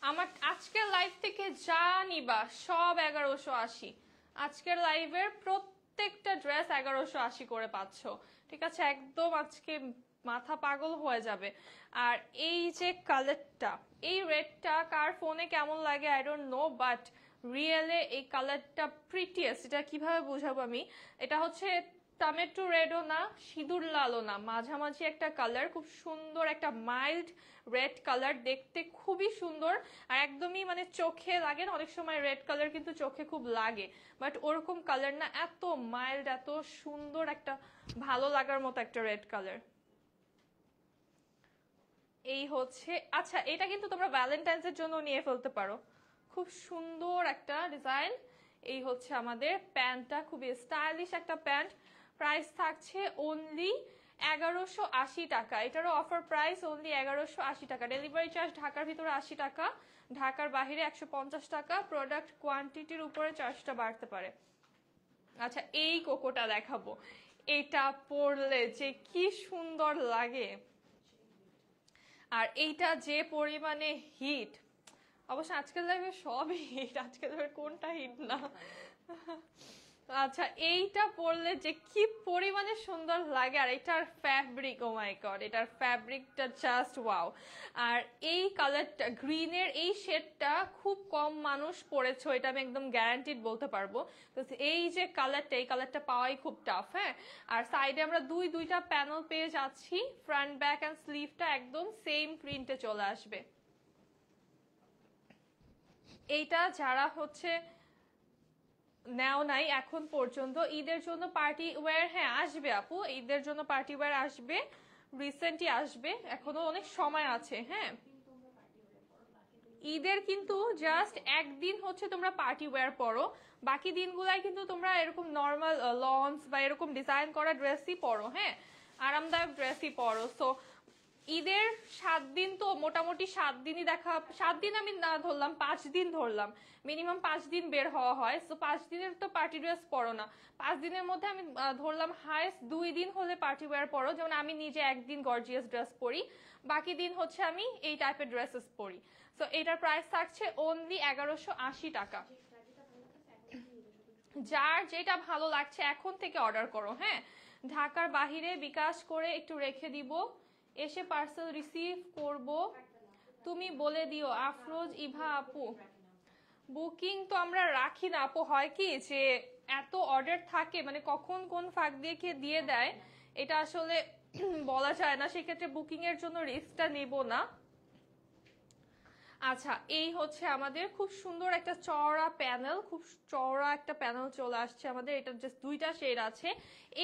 আমার আজকের লাইভ থেকে যা নিবা সব 1180। আজকের লাইভের প্রত্যেকটা ড্রেস 1180 করে পাচ্ছ। ঠিক আছে, একদম আজকে মাথা পাগল হয়ে যাবে। আর এই যে কালারটা, এই রেডটা কার ফোনে কেমন লাগে আই ডোন্ট নো, বাট রিয়েলে এই কালারটা প্রিটিয়েস্ট। এটা কিভাবে বোঝাবো আমি, এটা হচ্ছে টমেটো রেডও না সিঁদুর লালও না, মাঝামাঝি একটা কালার, খুব সুন্দর একটা মাইল্ড রেড কালার, দেখতে খুবই সুন্দর। আর একদমই মানে চোখে লাগে না, অনেক সময় রেড কালার কিন্তু চোখে খুব লাগে, বাট ওরকম কালার না, এত মাইল্ড এত সুন্দর একটা ভালো লাগার মতো একটা রেড কালার। এই হচ্ছে, আচ্ছা এটা কিন্তু তোমরা ভ্যালেন্টাইন্সের জন্য নিয়ে ফেলতে পারো, খুব সুন্দর একটা ডিজাইন। এই হচ্ছে আমাদের প্যান্টটা, খুবই স্টাইলিশ একটা প্যান্ট, প্রাইস থাকছে অনলি 1180 টাকা। এটারও অফার প্রাইস অনলি 1180 টাকা। ডেলিভারি চার্জ ঢাকার ভিতরে 80 টাকা, ঢাকার বাহিরে 150 টাকা। প্রোডাক্ট কোয়ান্টিটির উপরে চার্জটা বাড়তে পারে। আচ্ছা এই কোকোটা দেখাবো, এটা পরলে যে কি সুন্দর লাগে, আর এইটা যে পরিমাণে হিট, অবশ্য আজকের লাইভে সবই হিট, আজকের লাইভে কোনটা হিট না। আচ্ছা এইটা পরলে যে কি পরিমাণে সুন্দর লাগে, আর এটার ফ্যাব্রিক, ও মাই গড, এটার ফ্যাব্রিকটা জাস্ট ওয়াও। আর এই কালারটা গ্রিনের এই শেডটা খুব কম মানুষ পরেছো, এটা আমি একদম গ্যারান্টিড বলতে পারবো। এই যে কালারটা, এই কালারটা পাওয়াই খুব টাফ। হ্যাঁ, আর সাইডে আমরা দুইটা প্যানেল পেয়ে যাচ্ছি, ফ্রন্ট ব্যাক অ্যান্ড স্লিভটা একদম সেম প্রিন্টে চলে আসবে। এইটা যারা হচ্ছে নেও নাই এখন পর্যন্ত, ঈদের জন্য পার্টি ওয়্যার, হ্যাঁ আসবে আপু, ঈদের জন্য পার্টি ওয়্যার আসবে, রিসেন্টলি আসবে, এখনো অনেক সময় আছে। হ্যাঁ, ঈদের কিন্তু জাস্ট একদিন হচ্ছে তোমরা পার্টি ওয়্যার পরো, বাকি দিনগুলাই কিন্তু তোমরা এরকম নর্মাল লঞ্চ বা এরকম ডিজাইন করা ড্রেসই পরো। হ্যাঁ, আরামদায়ক ড্রেসই পরো। সো ঈদের 7 দিন তো মোটামুটি 7 দিনই দেখা, 7 দিন আমি না ধরলাম, 5 দিন ধরলাম, মিনিমাম 5 দিন বের হওয়া হয়। তো 5 দিনের তো পার্টি ড্রেস পরো না, 5 দিনের মধ্যে আমি ধরলাম হায়েস্ট 2 দিন হলে পার্টি ওয়্যার পরো। যেমন আমি নিজে একদিন গর্জিয়াস ড্রেস পরি, বাকি দিন হচ্ছে আমি এই টাইপের ড্রেসেস পরি। সো এটার প্রাইস থাকছে অনলি 1180 টাকা। যার যেটা ভালো লাগছে এখন থেকে অর্ডার করো। হ্যাঁ, ঢাকার বাহিরে বিকাশ করে একটু রেখে দিব, এসে পার্সেল রিসিভ করব, তুমি বলে দিও। আফরোজ ইভা আপু, বুকিং তো আমরা রাখি না আপু, হয় কি যে এত অর্ডার থাকে, মানে কখন কোন ফাঁক দিয়ে কে দিয়ে দেয় এটা আসলে বলা যায় না, সেক্ষেত্রে বুকিং এর জন্য রিস্কটা নেব না। আচ্ছা, এই হচ্ছে আমাদের খুব সুন্দর একটা চওড়া প্যানেল, খুব চওড়া একটা প্যানেল চলে আসছে আমাদের। এটা জাস্ট দুইটা শেড আছে।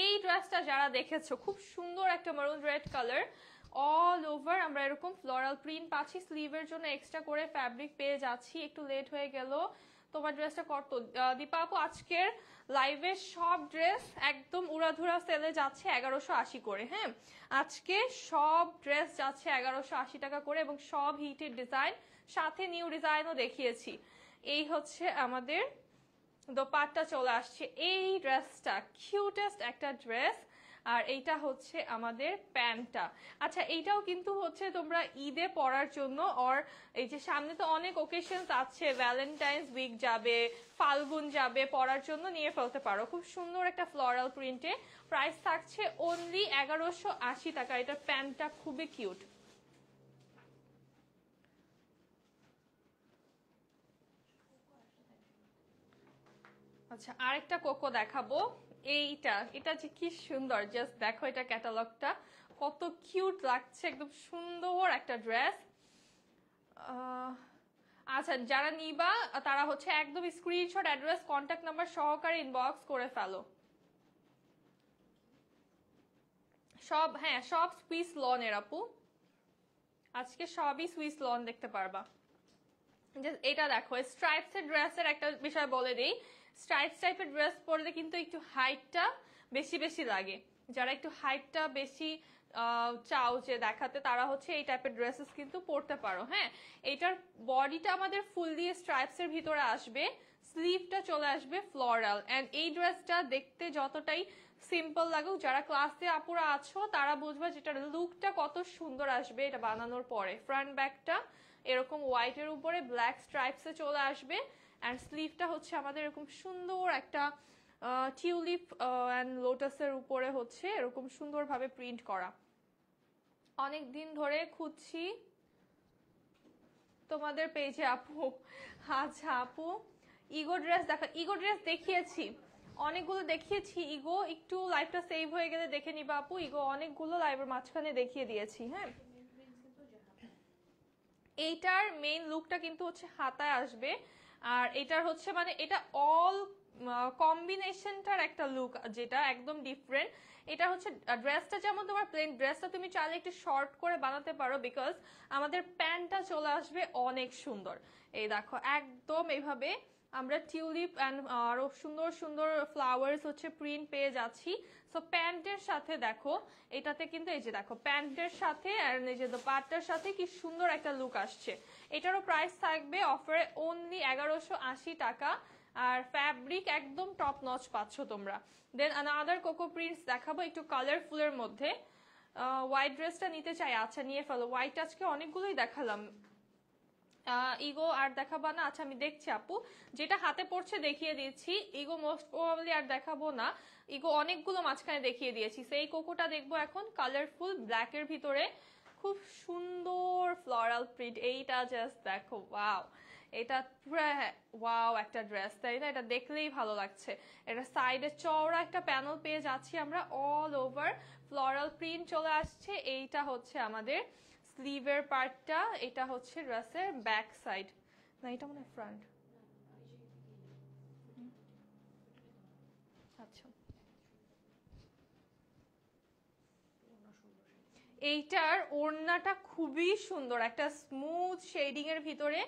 এই ড্রেসটা যারা দেখেছো, খুব সুন্দর একটা মারুন রেড কালার, অল ওভার আমরা এরকম ফ্লোরাল প্রিন্ট পাচ্ছি। স্লিভের জন্য এক্সট্রা করে ফ্যাব্রিক পেয়ে যাচ্ছি। একটু লেট হয়ে গেল। তোমার ড্রেসটা কত দীপা আপু? আজকের লাইভে সব ড্রেস একদম উড়াধুরা সেলে যাচ্ছে 1180 করে। হ্যাঁ, আজকে সব ড্রেস যাচ্ছে 1180 টাকা করে, এবং সব হিটের ডিজাইন, সাথে নিউ ডিজাইনও দেখিয়েছি। এই হচ্ছে আমাদের দোপাট্টা চলে আসছে। এই ড্রেসটা কিউটেস্ট একটা ড্রেস, আর এইটা হচ্ছে আমাদের প্যান্টটা। আচ্ছা, এইটাও কিন্তু হচ্ছে তোমরা ঈদে পরার জন্য, আর এই যে সামনে তো অনেক ওকেশনস আছে, ভ্যালেন্টাইন্স উইক যাবে, ফাল্গুন যাবে, পরার জন্য নিয়ে ফেলতে পারো। খুব সুন্দর একটা ফ্লোরাল প্রিন্টে, প্রাইস থাকছে অনলি 1180 টাকা। এটার প্যান্টটা খুবই কিউট। আচ্ছা, আরেকটা কোকো দেখাবো। এটা যে কি সুন্দর, জাস্ট দেখো এটা ক্যাটালগটা কত কিউট লাগছে, একদম সুন্দর একটা ড্রেস। আচ্ছা, যারা নিবা তারা হচ্ছে একদম স্ক্রিনশট, অ্যাড্রেস, কন্ট্যাক্ট নাম্বার সহকারে ইনবক্স করে ফেলো। সব, হ্যাঁ, সব সুইস লনের আপু, আজকে সবই সুইস লন দেখতে পারবা। এটা দেখো, স্ট্রাইপস এর ড্রেসের একটা বিষয় বলে দিই। স্ট্রাইপস টাইপের ড্রেস পরলে কিন্তু একটু হাইটটা বেশি বেশি লাগে। যারা একটু হাইটটা বেশি চাও যে দেখাতে, তারা হচ্ছে এই টাইপের ড্রেসেস কিন্তু পরতে পারো। হ্যাঁ, এটার বডিটা আমাদের ফুল দিয়ে স্ট্রাইপস এর ভিতরে আসবে, স্লিভটা চলে আসবে ফ্লোরাল। এন্ড এই ড্রেসটা দেখতে যতটাই সিম্পল লাগুক, যারা ক্লাসে আপুরা আছো তারা বুঝবে যেটার লুকটা কত সুন্দর আসবে এটা বানানোর পরে। ফ্রন্ট ব্যাকটা এরকম হোয়াইটের উপরে ব্ল্যাক স্ট্রাইপসে চলে আসবে, অ্যান্ড স্লিভটা হচ্ছে আমাদের এরকম সুন্দর একটা টিউলিপ অ্যান্ড লোটাসের উপরে হচ্ছে এরকম সুন্দরভাবে প্রিন্ট করা। অনেক দিন ধরে খুঁজছি তোমাদের পেজে আপু। আচ্ছা আপু, ইগো ড্রেস দেখা, ইগো ড্রেস দেখিয়েছি, অনেকগুলো দেখিয়েছি। ইগো একটু লাইভটা সেভ হয়ে গেলে দেখে নিবা আপু, ইগো অনেকগুলো লাইভের মাঝখানে দেখিয়ে দিয়েছি। হ্যাঁ, এইটার মেইন লুকটা কিন্তু হচ্ছে হাতায় আসবে, আর এটার হচ্ছে মানে এটা অল কম্বিনেশনটার একটা লুক যেটা একদম ডিফারেন্ট। এটা হচ্ছে ড্রেসটা যেমন তোমার প্লেন ড্রেসটা তুমি চাইলে একটু শর্ট করে বানাতে পারো, বিকজ আমাদের প্যান্টটা চলে আসবে অনেক সুন্দর। এই দেখো একদম এইভাবে আমরা টিউলিপ অ্যান্ড আরো সুন্দর সুন্দর ফ্লাওয়ার্স হচ্ছে প্রিন্ট পেয়ে যাচ্ছি। সো প্যান্টের সাথে দেখো, এটাতে কিন্তু এই যে দেখো প্যান্টের সাথে আর এই যে দোপাট্টার সাথে কি সুন্দর একটা লুক আসছে। এটারও প্রাইস থাকবে অফারে অনলি 1180 টাকা, আর ফ্যাব্রিক একদম টপ নচ পাচ্ছ তোমরা। দেন আনাদার কোকো প্রিন্টস দেখাবো একটু কালারফুলের মধ্যে। হোয়াইট ড্রেসটা নিতে চাই, আচ্ছা নিয়ে ফেলো। হোয়াইট আজকে অনেকগুলোই দেখালাম। ইগো আর দেখাবো না? আচ্ছা আমি দেখছি আপু, যেটা হাতে পড়ছে দেখিয়ে দিচ্ছি। ইগো মোস্ট প্রবাবলি আর দেখাবো না, ইগো অনেকগুলো মাঝখানে দেখিয়ে দিয়েছি। সেই কোকোটা দেখবো এখন, কালারফুল ব্ল্যাক এর ভিতরে খুব সুন্দর ফ্লোরাল প্রিন্ট। এইটা জাস্ট দেখো, ওয়াও, এটা পুরো ওয়াও একটা ড্রেস, তাই না? এটা দেখলেই ভালো লাগছে। এটা সাইডে চওড়া একটা প্যানেল পেয়ে যাচ্ছি আমরা, অল ওভার ফ্লোরাল প্রিন্ট চলে আসছে। এইটা হচ্ছে আমাদের স্লিভের পার্টটা, এটা হচ্ছে ড্রেসের ব্যাক সাইড, না এটা মনে হয় ফ্রন্ট। আচ্ছা, এইটার ওড়নাটা খুবই সুন্দর, একটা স্মুথ শেডিং এর ভিতরে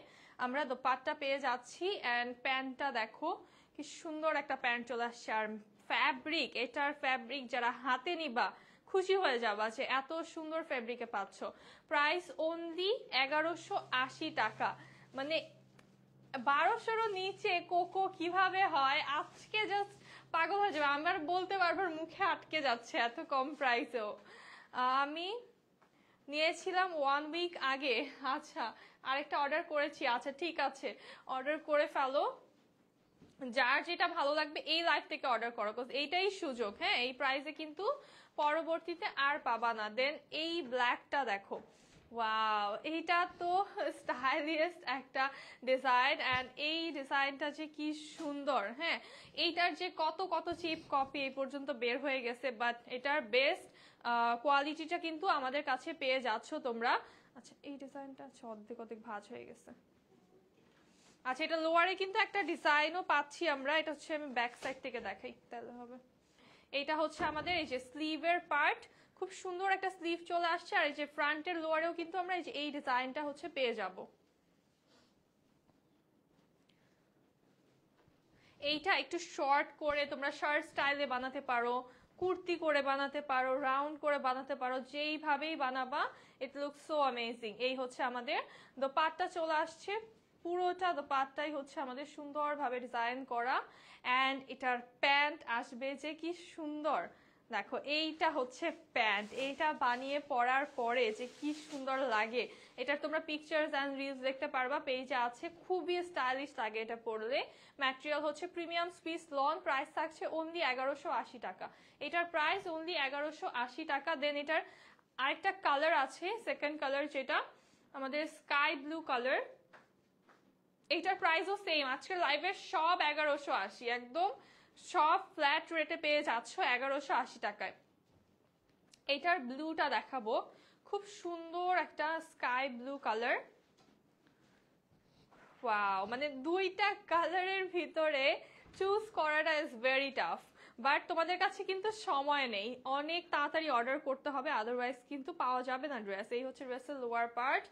আমরা দোপাট্টা পেয়ে যাচ্ছি, এন্ড প্যান্টটা দেখো কি সুন্দর একটা প্যান্ট চলে আসছে। আর ফ্যাব্রিক, এটার ফ্যাব্রিক যারা হাতে নিবা খুশি হয়ে যাবা যে এত সুন্দর ফ্যাব্রিকে পাচ্ছ। প্রাইস অনলি 1180 টাকা, মানে 1200-রও নিচে কোকো কিভাবে হয়? আজকে জাস্ট পাগল হয়ে যাবে, আমার বলতে বারবার মুখে আটকে যাচ্ছে এত কম প্রাইসেও। আমি নিয়েছিলাম 1 উইক আগে। আচ্ছা, আরেকটা অর্ডার করেছি। আচ্ছা ঠিক আছে, অর্ডার করে ফেলো, যার যেটা ভালো লাগবে এই লাইভ থেকে অর্ডার করো, এইটাই সুযোগ। হ্যাঁ, এই প্রাইসে কিন্তু পরবর্তীতে আর পাবা না। দেন এই ব্ল্যাকটা দেখো, ওয়াও, এইটা তো স্টাইলিশ একটা ডিজাইন, অ্যান্ড এই ডিজাইনটা যে কি সুন্দর। হ্যাঁ, এইটার যে কত কত চিপ কপি এই পর্যন্ত বের হয়ে গেছে, বাট এটার বেস্ট কোয়ালিটিটা কিন্তু আমাদের কাছে পেয়ে যাচ্ছ তোমরা। আচ্ছা, এই ডিজাইনটা অর্ধেক অর্ধেক ভাঁজ হয়ে গেছে। আচ্ছা, এটা লোয়ারে কিন্তু একটা ডিজাইনও পাচ্ছি আমরা, এটা হচ্ছে আমি ব্যাক সাইড থেকে দেখাই তাহলে হবে। এইটা হচ্ছে আমাদের এই যে স্লিভের পার্ট, খুব সুন্দর একটা স্লিভ চলে আসছে, আর এই যে ফ্রন্টের লোয়ারেও কিন্তু আমরা এই যে এই ডিজাইনটা হচ্ছে পেয়ে যাব। এইটা একটু শর্ট করে তোমরা শার্ট স্টাইলে বানাতে পারো, কুর্তি করে বানাতে পারো, রাউন্ড করে বানাতে পারো, যেইভাবেই বানাবা ইট লুক সো অ্যামেজিং। এই হচ্ছে আমাদের দোপাট্টা চলে আসছে, পুরোটা দোপাট্টাই হচ্ছে আমাদের সুন্দরভাবে ডিজাইন করা, অ্যান্ড এটার প্যান্ট আসবে যে কি সুন্দর। দেখো, এইটা হচ্ছে প্যান্ট, এইটা বানিয়ে পরার পরে যে কি সুন্দর লাগে, এটা তোমরা পিকচার্স অ্যান্ড রিলস দেখতে পারবা, পেজে আছে। খুবই স্টাইলিশ লাগে এটা পরলে। ম্যাটেরিয়াল হচ্ছে প্রিমিয়াম সুইস লন, প্রাইস থাকছে অনলি 1180 টাকা। এটার প্রাইস অনলি 1180 টাকা। দেন এটার আরেকটা কালার আছে, সেকেন্ড কালার, যেটা আমাদের স্কাই ব্লু কালার। এইটার প্রাইসও সেম, আজকের লাইভের সব 1180, একদম সব ফ্ল্যাট রেটে পেয়ে যাচ্ছ 1180 টাকায়। এইটার ব্লুটা দেখাবো, খুব সুন্দর একটা স্কাই ব্লু কালার। ওয়াও, মানে দুইটা কালারের ভিতরে চুজ করাটা ইজ ভেরি টাফ, বাট তোমাদের কাছে কিন্তু সময় নেই, অনেক তাড়াতাড়ি অর্ডার করতে হবে, আদারওয়াইজ কিন্তু পাওয়া যাবে না ড্রেস। এই হচ্ছে ড্রেসের লোয়ার পার্ট।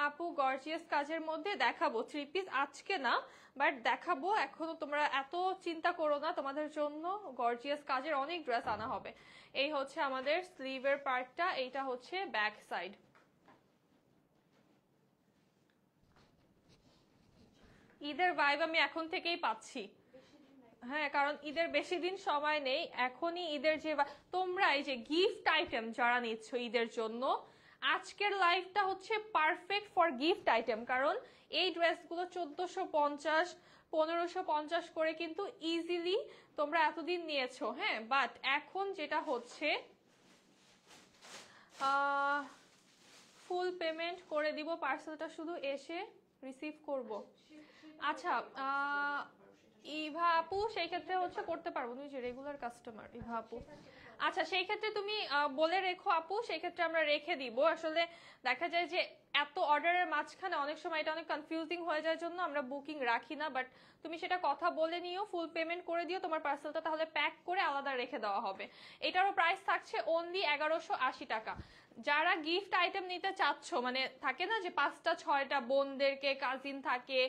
আপু, গর্জিয়াস কাজের মধ্যে দেখাবো থ্রি পিস, আজকে না বাট দেখাবো, এখনো তোমরা এত চিন্তা করো না, তোমাদের জন্য গর্জিয়াস কাজের অনেক ড্রেস আনা হবে। এই হচ্ছে আমাদের স্লিভের পার্টটা, এইটা হচ্ছে ব্যাক সাইড। ঈদের ভাইব আমি এখন থেকেই পাচ্ছি। হ্যাঁ, কারণ ঈদের বেশি দিন সময় নেই, এখনই ঈদের যে তোমরা এই যে গিফট আইটেম যারা নিচ্ছ ঈদের জন্য, আজকের লাইভটা হচ্ছে পারফেক্ট ফর গিফট আইটেম, কারণ এই ড্রেসগুলো 1450 1550 করে কিন্তু ইজিলি তোমরা এতদিন নিয়েছো। হ্যাঁ, বাট এখন যেটা হচ্ছে ফুল পেমেন্ট করে দিব, পার্সেলটা শুধু এসে রিসিভ করব। আচ্ছা, ইভা আপু সেই ক্ষেত্রে হচ্ছে করতে পারবো, তুমি যে রেগুলার কাস্টমার ইভা আপু। আচ্ছা, সেই ক্ষেত্রে তুমি বলে রেখো আপু, সেই ক্ষেত্রে আমরা রেখে দিব। আসলে দেখা যায় যে এত অর্ডারের মাঝখানে অনেক সময় এটা অনেক কনফিউজিং হয়ে যায়, জন্য আমরা বুকিং রাখি না, বাট তুমি সেটা কথা বলে নিও, ফুল পেমেন্ট করে দিও, তোমার পার্সেলটা তাহলে প্যাক করে আলাদা রেখে দেওয়া হবে। এটারও প্রাইস থাকছে অনলি 1180 টাকা। যারা গিফট আইটেম নিতে চাচ্ছ, মানে থাকে না যে 5টা 6টা বোনদেরকে, কাজিন থাকে,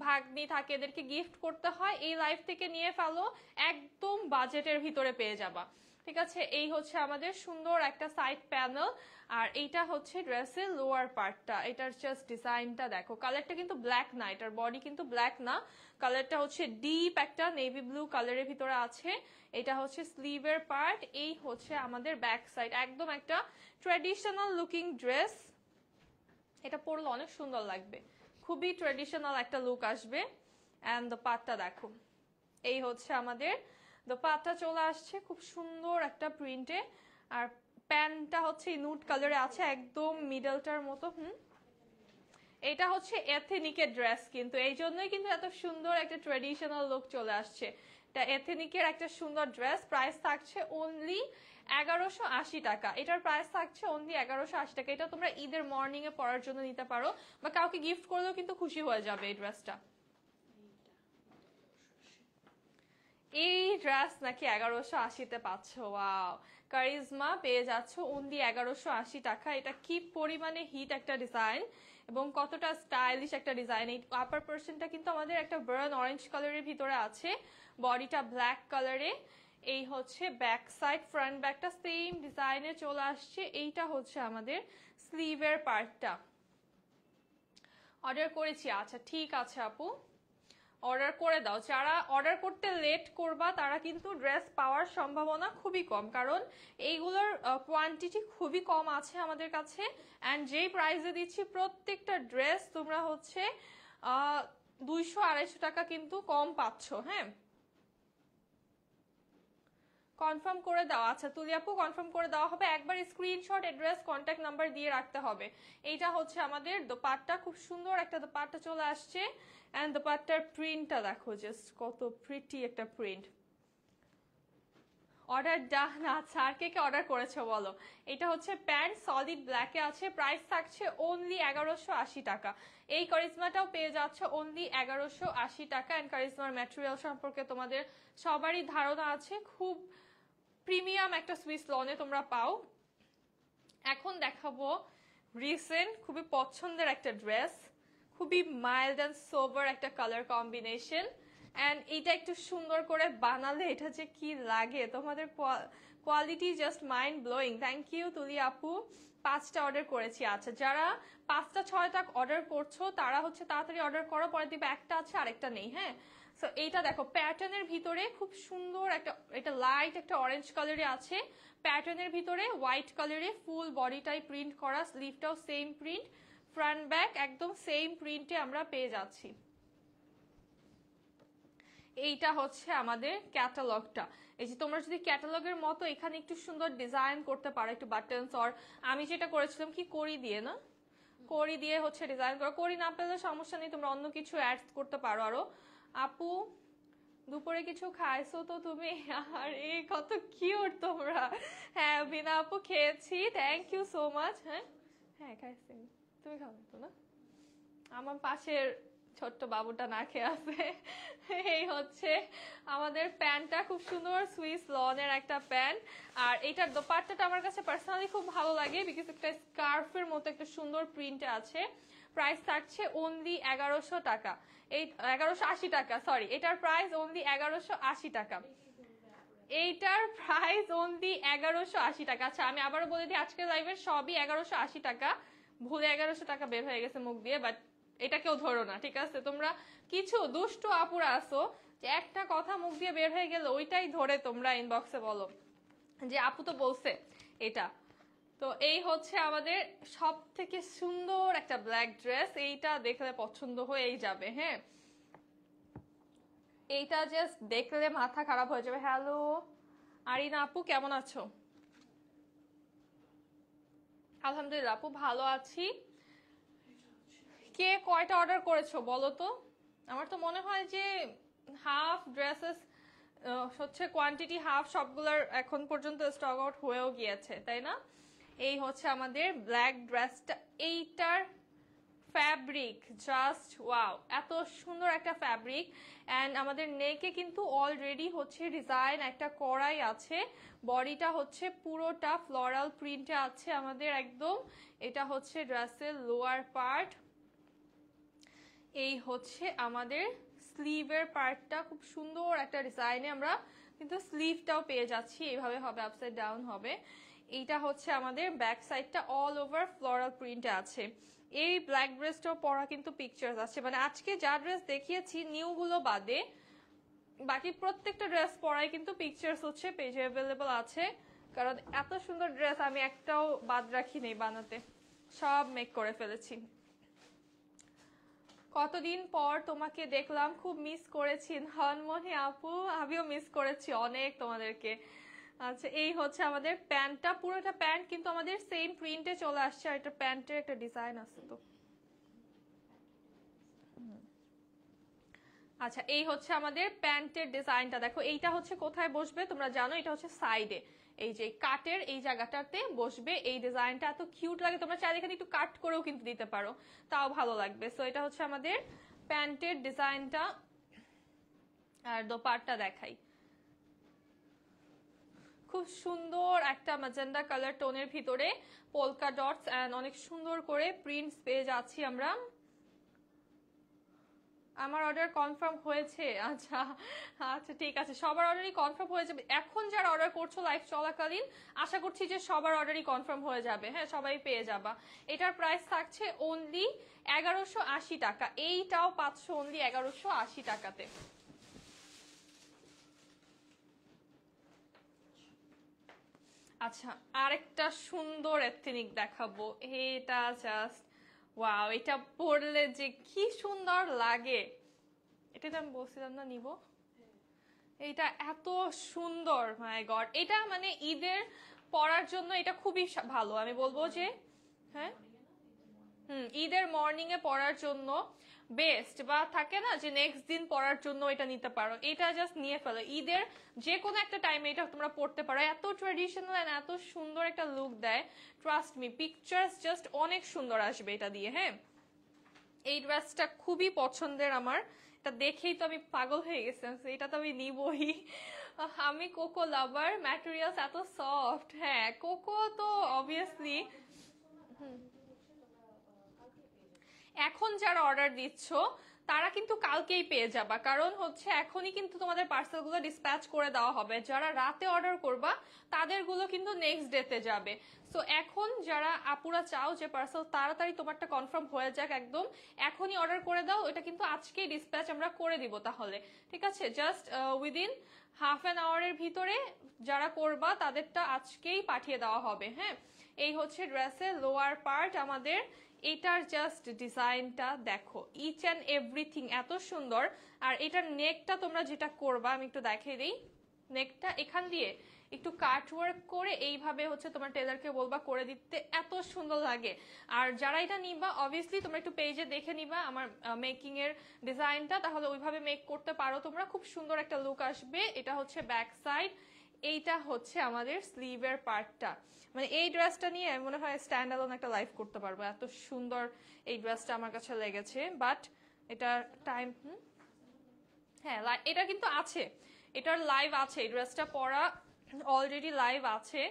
ভাগ্নি থাকে, এদেরকে গিফট করতে হয়, এই লাইফ থেকে নিয়ে ফেলো, একদম বাজেটের ভিতরে পেয়ে যাবা। ঠিক আছে, এই হচ্ছে আমাদের সুন্দর একটা সাইড প্যানেল, আর এইটা হচ্ছে ড্রেসের লোয়ার পার্টটা। এটার জাস্ট ডিজাইনটা দেখো, কালারটা কিন্তু ব্ল্যাক না, এটার বডি কিন্তু ব্ল্যাক না, কালারটা হচ্ছে ডিপ একটা নেভি ব্লু কালারের ভিতরে আছে। এটা হচ্ছে স্লিভের পার্ট, এই হচ্ছে আমাদের ব্যাক সাইড, একদম একটা ট্র্যাডিশনাল লুকিং ড্রেস। এটা পরলে অনেক সুন্দর লাগবে, খুবই ট্র্যাডিশনাল একটা লুক আসবে। অ্যান্ড দ্য পার্টটা দেখো, এই হচ্ছে আমাদের দোপাট্টা চলে আসছে খুব সুন্দর একটা প্রিন্টে, আর প্যান্টটা হচ্ছে নুট কালারে আছে, একদম মিডলটার মতো। এটা হচ্ছে এথেনিকের ড্রেস, কিন্তু এই জন্যই কিন্তু এত সুন্দর একটা ট্রেডিশনাল লুক চলে আসছে। এটা এথেনিকের একটা সুন্দর ড্রেস, প্রাইস থাকছে অনলি 1180 টাকা। এটার প্রাইস থাকছে অনলি 1180 টাকা। এটা তোমরা ঈদের মর্নিং এ পরার জন্য নিতে পারো, বা কাউকে গিফট করলেও কিন্তু খুশি হয়ে যাবে এই ড্রেসটা। এই ড্রেস নাকি 1180-তে পাচ্ছ? ওয়াও, কারিজমা পেয়ে যাচ্ছ অনলি 1180 টাকা। এটা কি পরিমাণে হিট একটা ডিজাইন এবং কতটা স্টাইলিশ একটা ডিজাইন। এই আপার পোরশনটা কিন্তু আমাদের একটা বার্ন অরেঞ্জ কালারের ভিতরে আছে, বডিটা ব্ল্যাক কালারে। এই হচ্ছে ব্যাক সাইড, ফ্রন্ট ব্যাকটা সেম ডিজাইনে চলে আসছে। এইটা হচ্ছে আমাদের স্লিভের পার্টটা। অর্ডার করেছি, আচ্ছা ঠিক আছে আপু, অর্ডার করে দাও। যারা অর্ডার করতে লেট করবা তারা কিন্তু ড্রেস পাওয়ার সম্ভাবনা খুবই কম, কারণ এইগুলোর কোয়ান্টিটি খুবই কম আছে আমাদের কাছে। অ্যান্ড যেই প্রাইসে দিচ্ছি প্রত্যেকটা ড্রেস তোমরা হচ্ছে 200-250 টাকা কিন্তু কম পাচ্ছ। হ্যাঁ, কনফার্ম করে দাও। আচ্ছা তুলি আপু কনফার্ম করে দেওয়া হবে, একবার স্ক্রিনশট অ্যাড্রেস কন্ট্যাক্ট নাম্বার দিয়ে রাখতে হবে। এইটা হচ্ছে আমাদের দোপাট্টা, খুব সুন্দর একটা দোপাট্টা চলে আসছে। অ্যান্ড দোপাট্টার প্রিন্টটা দেখো জাস্ট কত প্রিটি একটা প্রিন্ট। অর্ডার ডান। আচ্ছা আর কে কে অর্ডার করেছো বলো। এটা হচ্ছে প্যান্ট, সলিড ব্ল্যাকে আছে, প্রাইস থাকছে অনলি 1180 টাকা। এই কারিজমাটাও পেয়ে যাচ্ছে অনলি 1180 টাকা। অ্যান্ড কারিজমার ম্যাটেরিয়াল সম্পর্কে তোমাদের সবারই ধারণা আছে, খুব প্রিমিয়াম একটা সুইস লনে তোমরা পাও। এখন দেখাবো রিসেন্ট খুবই পছন্দের একটা ড্রেস, খুবই মাইল্ড অ্যান্ড সোবার একটা কালার কম্বিনেশন। অ্যান্ড এটা একটু সুন্দর করে বানালে এটা যে কি লাগে, তোমাদের quality just mind blowing. Thank you Tuli আপু, 5টা অর্ডার করেছি। আচ্ছা যারা 5টা 6টা অর্ডার করছো তারা হচ্ছে তাড়াতাড়ি অর্ডার করো, পরে দিবে একটা আছে আরেকটা নেই। হ্যাঁ, সো এইটা দেখো প্যাটার্নের ভিতরে খুব সুন্দর একটা, এটা লাইট একটা অরেঞ্জ কালারে আছে, প্যাটার্নের ভিতরে হোয়াইট কালারে ফুল বডিটাই প্রিন্ট করা, স্লিভটাও সেম প্রিন্ট, ফ্রন্ট ব্যাক একদম সেম প্রিন্টে আমরা পেয়ে যাচ্ছি। এইটা হচ্ছে আমাদের ক্যাটালগটা। এই যে তোমরা যদি ক্যাটালগের মতো এখানে একটু সুন্দর ডিজাইন করতে পারো, একটু বাটনস, অর আমি যেটা করেছিলাম কি করি দিয়ে, না করি দিয়ে হচ্ছে ডিজাইন করো, করি না পেলে সমস্যা নেই, তোমরা অন্য কিছু অ্যাড করতে পারো আরো। আপু দুপুরে কিছু খাইছো তো তুমি? আর এই কত কিউট তোমরা। হ্যাঁ বিনা আপু খেয়েছি, থ্যাংক ইউ সো মাচ। হ্যাঁ হ্যাঁ খাইছি, তুমি খাও তো না? আমার পাশের ছোট্ট বাবুটা না খেয়ে আছে। এই হচ্ছে আমাদের প্যান্টটা, খুব সুন্দর সুইস লনের একটা প্যান্ট। আর এইটার দোপাট্টাটা আমার কাছে পার্সোনালি খুব ভালো লাগে, বিকজ একটা স্কার্ফের মতো একটা সুন্দর প্রিন্ট আছে। প্রাইস থাকছে অনলি 1100 টাকা, এই 1180 টাকা, সরি এটার প্রাইস অনলি 1180 টাকা। এইটার প্রাইস অনলি 1180 টাকা। আচ্ছা আমি আবারও বলে দিই, আজকের লাইভের সবই 1180 টাকা, ভুলে 1100 টাকা বের হয়ে গেছে মুখ দিয়ে, বাট এটা কেউ ধরো না, ঠিক আছে? তোমরা কিছু দুষ্টু আপুরা আসো যে একটা কথা মুখ দিয়ে বের হয়ে গেলে ওইটাই ধরে তোমরা ইনবক্সে বলো যে আপু তো বলছে এটা। তো এই হচ্ছে আমাদের সব থেকে সুন্দর একটা ব্ল্যাক ড্রেস, এইটা দেখলে পছন্দ হয়েই যাবে। হ্যাঁ এইটা জাস্ট দেখলে মাথা খারাপ হয়ে যাবে। হ্যালো আরিনা আপু কেমন আছো? আলহামদুলিল্লাহ আপু ভালো আছি। কে কয়টা অর্ডার করেছো বলো তো? আমার তো মনে হয় যে হাফ ড্রেসেস হচ্ছে কোয়ান্টিটি হাফ, সবগুলোর এখন পর্যন্ত স্টক আউট হয়েও গিয়েছে, তাই না? এই হচ্ছে আমাদের ব্ল্যাক ড্রেসটা, এইটার ফ্যাব্রিক জাস্ট ওয়াও, এত সুন্দর একটা ফ্যাব্রিক। অ্যান্ড আমাদের নেকে কিন্তু অলরেডি হচ্ছে ডিজাইন একটা করাই আছে, বডিটা হচ্ছে পুরোটা ফ্লোরাল প্রিন্টে আছে আমাদের একদম। এটা হচ্ছে ড্রেসের লোয়ার পার্ট, এই হচ্ছে আমাদের স্লিভের পার্টটা, খুব সুন্দর একটা ডিজাইনে আমরা কিন্তু স্লিভটাও পেয়ে যাচ্ছি, এইভাবে হবে, আপসাইড ডাউন হবে। এইটা হচ্ছে আমাদের ব্যাক সাইডটা অল ওভার ফ্লোরাল প্রিন্টে আছে। এই ব্ল্যাক ড্রেসটাও পরা কিন্তু পিকচার্স আছে, মানে আজকে যা ড্রেস দেখিয়েছি নিউগুলো বাদে বাকি প্রত্যেকটা ড্রেস পরাই কিন্তু পিকচার্স হচ্ছে পেজে অ্যাভেলেবল আছে, কারণ এত সুন্দর ড্রেস আমি একটাও বাদ রাখিনি বানাতে, সব মেক করে ফেলেছি। কতদিন পর তোমাকে দেখলাম, খুব মিস করেছি ধনমনি আপু, আমিও মিস করেছি অনেক তোমাদেরকে। আচ্ছা এই হচ্ছে আমাদের প্যান্টটা, পুরোটা প্যান্ট কিন্তু আমাদের সেম প্রিন্টে চলে আসছে, আর এটা প্যান্টের একটা ডিজাইন আছে তো। আচ্ছা এই হচ্ছে আমাদের প্যান্টের ডিজাইনটা, দেখো এইটা হচ্ছে কোথায় বসবে তোমরা জানো, এটা হচ্ছে সাইডে, এই যে কাটের এই জায়গাটাতে বসবে। এই ডিজাইনটা এত কিউট লাগে, তোমরা চাইলে এখানে একটু কাট করেও কিন্তু দিতে পারো, তাও ভালো লাগবে। সো এটা হচ্ছে আমাদের প্যান্টের ডিজাইনটা। আর দোপাট্টা দেখাই, খুব সুন্দর একটা ম্যাজেন্ডা কালার টোনের ভিতরে পোলকা ডটস এন্ড অনেক সুন্দর করে প্রিন্টস পেয়ে যাচ্ছি আমরা। আমার অর্ডার কনফার্ম হয়েছে? আচ্ছা আচ্ছা ঠিক আছে, সবার অর্ডারই কনফার্ম হয়ে যাবে। এখন যারা অর্ডার করছো লাইভ চলাকালীন, আশা করছি যে সবার অর্ডারই কনফার্ম হয়ে যাবে। হ্যাঁ সবাই পেয়ে যাবা। এটার প্রাইস থাকছে অনলি 1180 টাকা, এইটাও পাচ্ছ অনলি 1180 টাকাতে। আচ্ছা আরেকটা সুন্দর এথনিক দেখাবো, এটা জাস্ট ওয়াও, এটা পরলে যে কি সুন্দর লাগে। এটা তো আমি বলছিলাম না নিব, এটা এত সুন্দর, মাই গড, এটা মানে ঈদের পরার জন্য এটা খুবই ভালো, আমি বলবো যে হ্যাঁ ঈদের মর্নিং এ পরার জন্য বেস্ট, বা থাকে না যে নেক্সট দিন পরার জন্য এটা নিতে পারো, এটা জাস্ট নিয়ে ফেলো ঈদের যে কোনো একটা টাইমে এটা তোমরা পড়তে পারো, এত ট্রেডিশনাল এন্ড এত সুন্দর একটা লুক দেয়, ট্রাস্ট মি পিকচার্স জাস্ট অনেক সুন্দর আসবে এটা দিয়ে। হ্যাঁ, এই ড্রেসটা খুবই পছন্দের আমার, এটা দেখেই তো আমি পাগল হয়ে গেছি, এটা তো আমি নিবই। আমি কোকো লাভার, ম্যাটেরিয়ালস এত সফট, হ্যাঁ কোকো তো অবভিয়াসলি। এখন যারা অর্ডার দিচ্ছ তারা কিন্তু কালকেই পেয়ে যাবা, কারণ হচ্ছে এখনই কিন্তু তোমাদের পার্সেলগুলো ডিসপ্যাচ করে দেওয়া হবে, যারা রাতে অর্ডার করবা তাদেরগুলো কিন্তু নেক্সট ডেতে যাবে। সো এখন যারা আপুরা চাও যে পার্সেল তাড়াতাড়ি তোমারটা কনফার্ম হয়ে যাক একদম, এখনই অর্ডার করে দাও, এটা কিন্তু আজকেই ডিসপ্যাচ আমরা করে দিব তাহলে, ঠিক আছে? জাস্ট উইদিন হাফ অ্যান আওয়ারের ভিতরে যারা করবা তাদেরটা আজকেই পাঠিয়ে দেওয়া হবে। হ্যাঁ, এই হচ্ছে ড্রেসের লোয়ার পার্ট আমাদের, এটার জাস্ট ডিজাইনটা দেখো, ইচ অ্যান্ড এভরিথিং এত সুন্দর। আর এটার নেকটা তোমরা যেটা করবা আমি একটু দেখিয়ে দিই, নেকটা এখান দিয়ে একটু কাট ওয়ার্ক করে এইভাবে হচ্ছে তোমার টেলারকে বলবা করে দিতে, এত সুন্দর লাগে। আর যারা এটা নিবা অবভিয়াসলি তোমরা একটু পেজে দেখে নিবা আমার মেকিং এর ডিজাইনটা, তাহলে ওইভাবে মেক করতে পারো তোমরা, খুব সুন্দর একটা লুক আসবে। এটা হচ্ছে ব্যাক সাইড, এইটা হচ্ছে আমাদের স্লিভের পার্টটা। মানে এই ড্রেসটা নিয়ে মনে হয় স্ট্যান্ড অ্যালোন একটা লাইভ করতে পারবো, এত সুন্দর এই ড্রেসটা আমার কাছে লেগেছে। বাট এটার টাইম হ্যাঁ এটা কিন্তু আছে, এটার লাইভ আছে, এই ড্রেসটা পরা অলরেডি লাইভ আছে।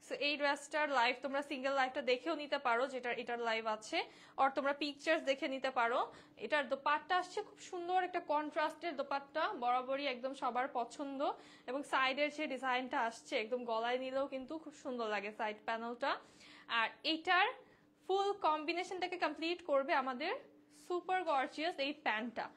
সো এই ড্রেসটার লাইভ তোমরা সিঙ্গেল লাইভটা দেখেও নিতে পারো, যেটা এটার লাইভ আছে, আর তোমরা পিকচার্স দেখে নিতে পারো। এটার দোপাট্টা আসছে খুব সুন্দর একটা কন্ট্রাস্টের দোপাট্টা, বরাবরই একদম সবার পছন্দ, এবং সাইডের যে ডিজাইনটা আসছে একদম গলায় নিলেও কিন্তু খুব সুন্দর লাগে সাইড প্যানেলটা। আর এটার ফুল কম্বিনেশনটাকে কমপ্লিট করবে আমাদের সুপার গর্জিয়াস এই প্যান্টটা।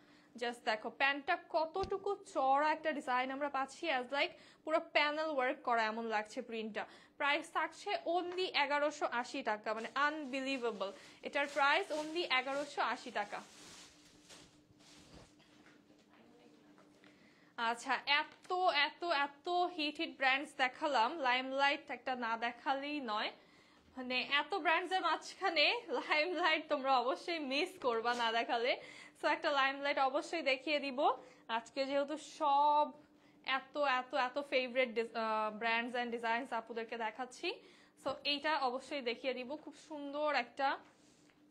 জাস্ট দেখো প্যান্টটা কতটুকু চড়া একটা ডিজাইন আমরা পাচ্ছি, অ্যাজ লাইক পুরো প্যানেল ওয়ার্ক করা এমন লাগছে প্রিন্টটা। প্রাইস থাকছে অনলি 1180 টাকা, মানে আনবিলিভেবল, এটার প্রাইস অনলি 1180 টাকা। আচ্ছা, এত এত এত হিট হিট ব্র্যান্ডস দেখালাম, লাইমলাইট একটা না দেখালেই নয়, মানে এত ব্র্যান্ডসের মাঝখানে লাইমলাইট তোমরা অবশ্যই মিস করবা না দেখালে। সো একটা লাইমলাইট অবশ্যই দেখিয়ে দিব আজকে, যেহেতু সব এত এত এত ফেভারিট ব্র্যান্ডস এন্ড ডিজাইনস আপুদেরকে দেখাচ্ছি। সো এইটা অবশ্যই দেখিয়ে দিব, খুব সুন্দর একটা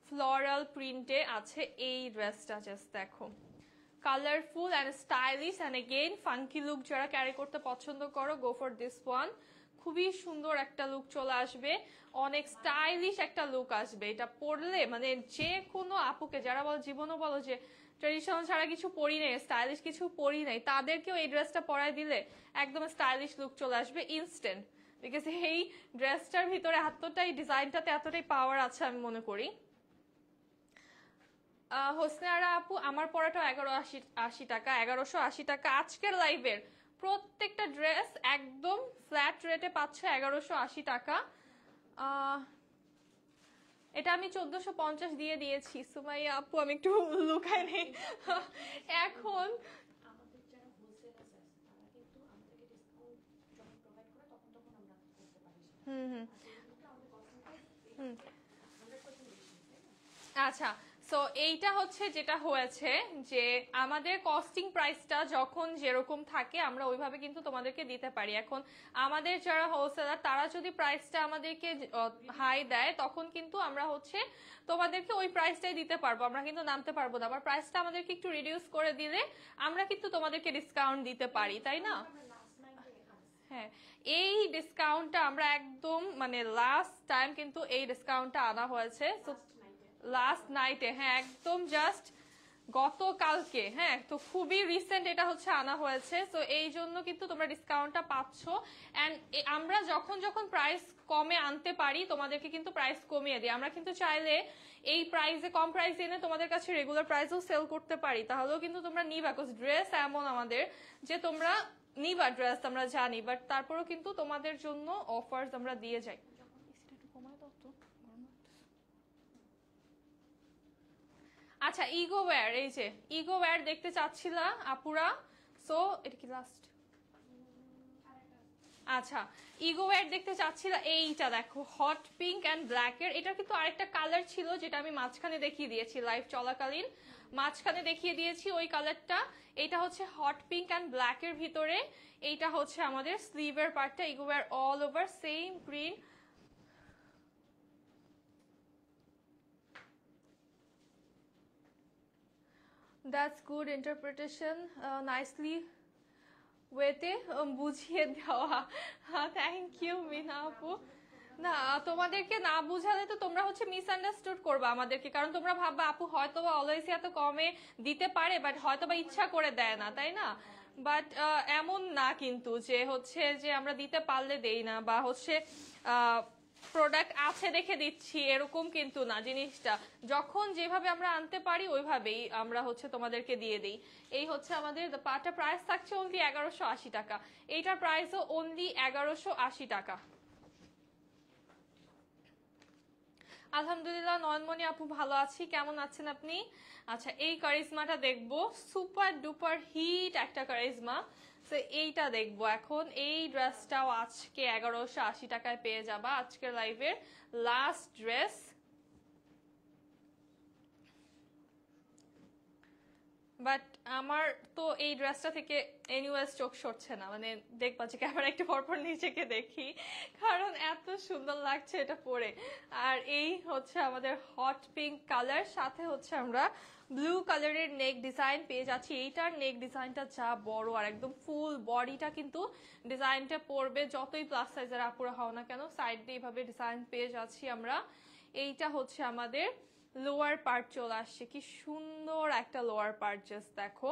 ফ্লোরাল প্রিন্টে আছে এই ড্রেসটা, জাস্ট দেখো colourful and stylish and again funky look যারা ক্যারি করতে পছন্দ করো, গো ফর দিস ওয়ান। খুবই সুন্দর একটা লুক চলে আসবে, অনেক স্টাইলিশ একটা লুক আসবে এটা পরলে, মানে যে কোনো আপুকে যারা বলো জীবনও বলো যে ট্রেডিশনাল ছাড়া কিছু পরি নেই, স্টাইলিশ কিছু পরি নাই, তাদেরকেও এই ড্রেসটা পরাই দিলে একদম স্টাইলিশ লুক চলে আসবে ইনস্ট্যান্ট, বিকজ এই ড্রেসটার ভিতরে এতটাই ডিজাইনটাতে এতটাই পাওয়ার আছে আমি মনে করি। হোসনে আপু, আমার পড়াটা 1180 টাকা, 1180 টাকা আজকের লাইভের প্রত্যেকটা ড্রেস একদম ফ্ল্যাট রেটে পাচ্ছ 1180 টাকা। এটা আমি 1450 দিয়ে দিয়েছি সুমাইয়া আপু, আমি একটু লুকাই নেই এখন। হুম হুম হুম আচ্ছা, সো এইটা হচ্ছে যেটা হয়েছে যে আমাদের কস্টিং প্রাইসটা যখন যেরকম থাকে আমরা ওইভাবে কিন্তু তোমাদেরকে দিতে পারি। এখন আমাদের যারা হোলসেলার তারা যদি প্রাইসটা আমাদেরকে হাই দেয় তখন কিন্তু আমরা হচ্ছে তোমাদেরকে ওই প্রাইসটাই দিতে পারবো, আমরা কিন্তু নামতে পারবো না। আবার প্রাইসটা আমাদেরকে একটু রিডিউস করে দিলে আমরা কিন্তু তোমাদেরকে ডিসকাউন্ট দিতে পারি, তাই না? হ্যাঁ, এই ডিসকাউন্টটা আমরা একদম মানে লাস্ট টাইম কিন্তু এই ডিসকাউন্টটা আনা হয়েছে, লাস্ট নাইটে, হ্যাঁ একদম জাস্ট গতকালকে, হ্যাঁ তো খুবই রিসেন্ট এটা হচ্ছে আনা হয়েছে। তো এই জন্য কিন্তু তোমরা ডিসকাউন্টটা পাচ্ছ, এন্ড আমরা যখন যখন প্রাইস কমে আনতে পারি তোমাদেরকে কিন্তু প্রাইস কমিয়ে দিই। আমরা কিন্তু চাইলে এই প্রাইসে কম প্রাইস এনে তোমাদের কাছে রেগুলার প্রাইসেও সেল করতে পারি, তাহলেও কিন্তু তোমরা নিবা, বিকজ ড্রেস এমন আমাদের যে তোমরা নিবা, ড্রেস আমরা জানি, বাট তারপরেও কিন্তু তোমাদের জন্য অফার্স আমরা দিয়ে যাই। আচ্ছা, ইগো ওয়্যার, এই যে ইগো ওয়্যার দেখতে চাচ্ছিলা আপুরা, সো এটা কি লাস্ট? আচ্ছা, ইগো ওয়্যার দেখতে চাচ্ছিল, এইটা দেখো হট পিঙ্ক অ্যান্ড ব্ল্যাক এর। এটা কিন্তু আরেকটা কালার ছিল যেটা আমি মাঝখানে দেখিয়ে দিয়েছি, লাইভ চলাকালীন মাঝখানে দেখিয়ে দিয়েছি ওই কালারটা। এটা হচ্ছে হট পিঙ্ক অ্যান্ড ব্ল্যাক এর ভিতরে। এইটা হচ্ছে আমাদের স্লিভের পার্টটা, ego wear all over same print. That's good interpretation, nicely ওয়েতে বুঝিয়ে দেওয়া। থ্যাংক ইউ মিনা আপু। না, তোমাদেরকে না বুঝালে তো তোমরা হচ্ছে মিসআন্ডারস্টুড করবে আমাদেরকে, কারণ তোমরা ভাববা আপু হয়তো বা অলওয়েজ এত কমে দিতে পারে, বাট হয়তো বা ইচ্ছা করে দেয় না, তাই না? বাট এমন না কিন্তু যে হচ্ছে যে আমরা দিতে পারলে দেই না, বা হচ্ছে প্রোডাক্ট আছে দেখে দিচ্ছি, এরকম কিন্তু না জিনিসটা। যখন যেভাবে আমরা আনতে পারি ওইভাবেই আমরা হচ্ছে তোমাদেরকে দিয়ে দিই। এই হচ্ছে আমাদের পাটা, প্রাইস থাকছে অনলি 1180 টাকা। এইটার প্রাইসও অনলি 1180 টাকা। আলহামদুলিল্লাহ নয়নমণি আপু ভালো আছি, কেমন আছেন আপনি? আচ্ছা, এই কারিজমাটা দেখবো, সুপার ডুপার হিট একটা কারিজমা। তো এইটা দেখবো এখন। এই ড্রেসটাও আজকে 1180 টাকায় পেয়ে যাবা, আজকের লাইভের লাস্ট ড্রেস। বাট আমার তো এই ড্রেসটা থেকে এনিওয়েজ চোখ সরছে না, মানে দেখবা যে ক্যামেরা একটু পরপর নিজেকে দেখি, কারণ এত সুন্দর লাগছে এটা পরে। আর এই হচ্ছে আমাদের হট পিঙ্ক কালার, সাথে হচ্ছে আমরা ব্লু কালারের নেক ডিজাইন পেয়ে যাচ্ছি। এইটার নেক ডিজাইনটা যা বড়, আর একদম ফুল বডিটা কিন্তু ডিজাইনটা পড়বে, যতই প্লাস সাইজের আপুরা হও না কেন সাইড দিয়ে এইভাবে ডিজাইন পেয়ে যাচ্ছি আমরা। এইটা হচ্ছে আমাদের লোয়ার পার্ট চলে আসছে, কি সুন্দর একটা লোয়ার পার্ট, জাস্ট দেখো।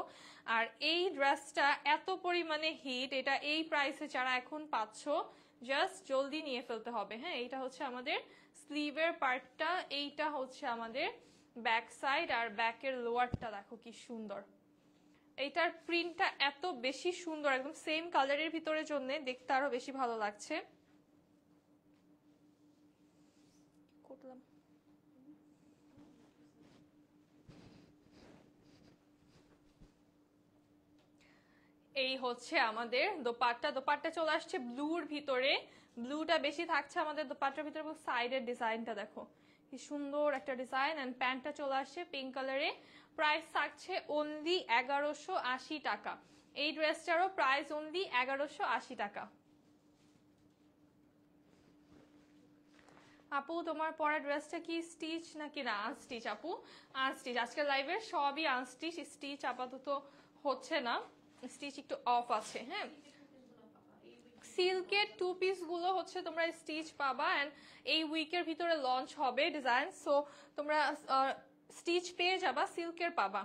আর এই ড্রেসটা এত পরিমাণে হিট, এটা এই প্রাইসে যারা এখন পাচ্ছ জাস্ট জলদি নিয়ে ফেলতে হবে। হ্যাঁ, এইটা হচ্ছে আমাদের স্লিভের পার্টটা, এইটা হচ্ছে আমাদের ব্যাক সাইড, আর ব্যাকের লোয়ারটা দেখো কি সুন্দর। এইটার প্রিন্টটা এত বেশি সুন্দর, একদম সেম কালারের ভিতরে জন্য দেখতে আরো বেশি ভালো লাগছে। করলাম এই হচ্ছে আমাদের দোপাট্টা। দোপাট্টা চলে আসছে ব্লুর ভিতরে, ব্লুটা বেশি থাকছে আমাদের দোপাট্টার ভিতরে, এবং সাইডের ডিজাইনটা দেখো কি সুন্দর একটা ডিজাইন। এন্ড প্যান্টটা চলে আসছে পিঙ্ক কালারে। প্রাইস থাকছে অনলি 1180 টাকা। এই ড্রেসটারও প্রাইস অনলি 1180 টাকা। আপু তোমার পরা ড্রেসটা কি স্টিচ নাকি? না, আনস্টিচ আপু, আনস্টিচ। আজকের লাইভের সবই আনস্টিচ, স্টিচ আপাতত হচ্ছে না, স্টিচ একটু অফ আছে। হ্যাঁ, সিল্কের টু পিস গুলো হচ্ছে তোমরা স্টিচ পাবা, এন্ড এই উইকের ভিতরে লঞ্চ হবে ডিজাইন, সো তোমরা স্টিচ পেয়ে যাবা, সিল্কের পাবা।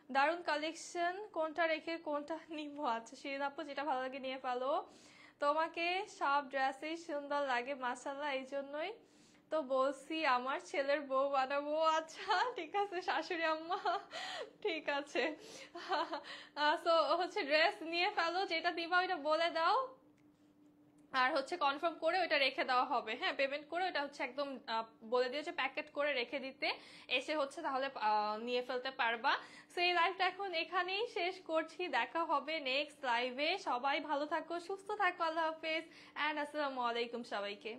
দারুণ কালেকশন, কোনটা রেখে কোনটা নিবো? আচ্ছা শিরিন আপু, যেটা ভালো লাগে নিয়ে ফেলো। তোমাকে সব ড্রেসেই সুন্দর লাগে মাশাআল্লাহ, এই জন্যই তো বলছি আমার ছেলের বউ বানাবো। আচ্ছা ঠিক আছে শাশুড়ি আম্মা, ঠিক আছে। সো হচ্ছে ড্রেস নিয়ে ফেলো, যেটা দিবা ওইটা বলে দাও, আর হচ্ছে কনফার্ম করে ওইটা রেখে দেওয়া হবে। হ্যাঁ, পেমেন্ট করে ওইটা হচ্ছে একদম বলে দিয়েছে প্যাকেট করে রেখে দিতে, এসে হচ্ছে তাহলে নিয়ে ফেলতে পারবা। সো এই লাইভটা এখন এখানেই শেষ করছি, দেখা হবে নেক্সট লাইভে। সবাই ভালো থাকো, সুস্থ থাকো, আল্লাহ হাফেজ, অ্যান্ড আসসালামু আলাইকুম সবাইকে।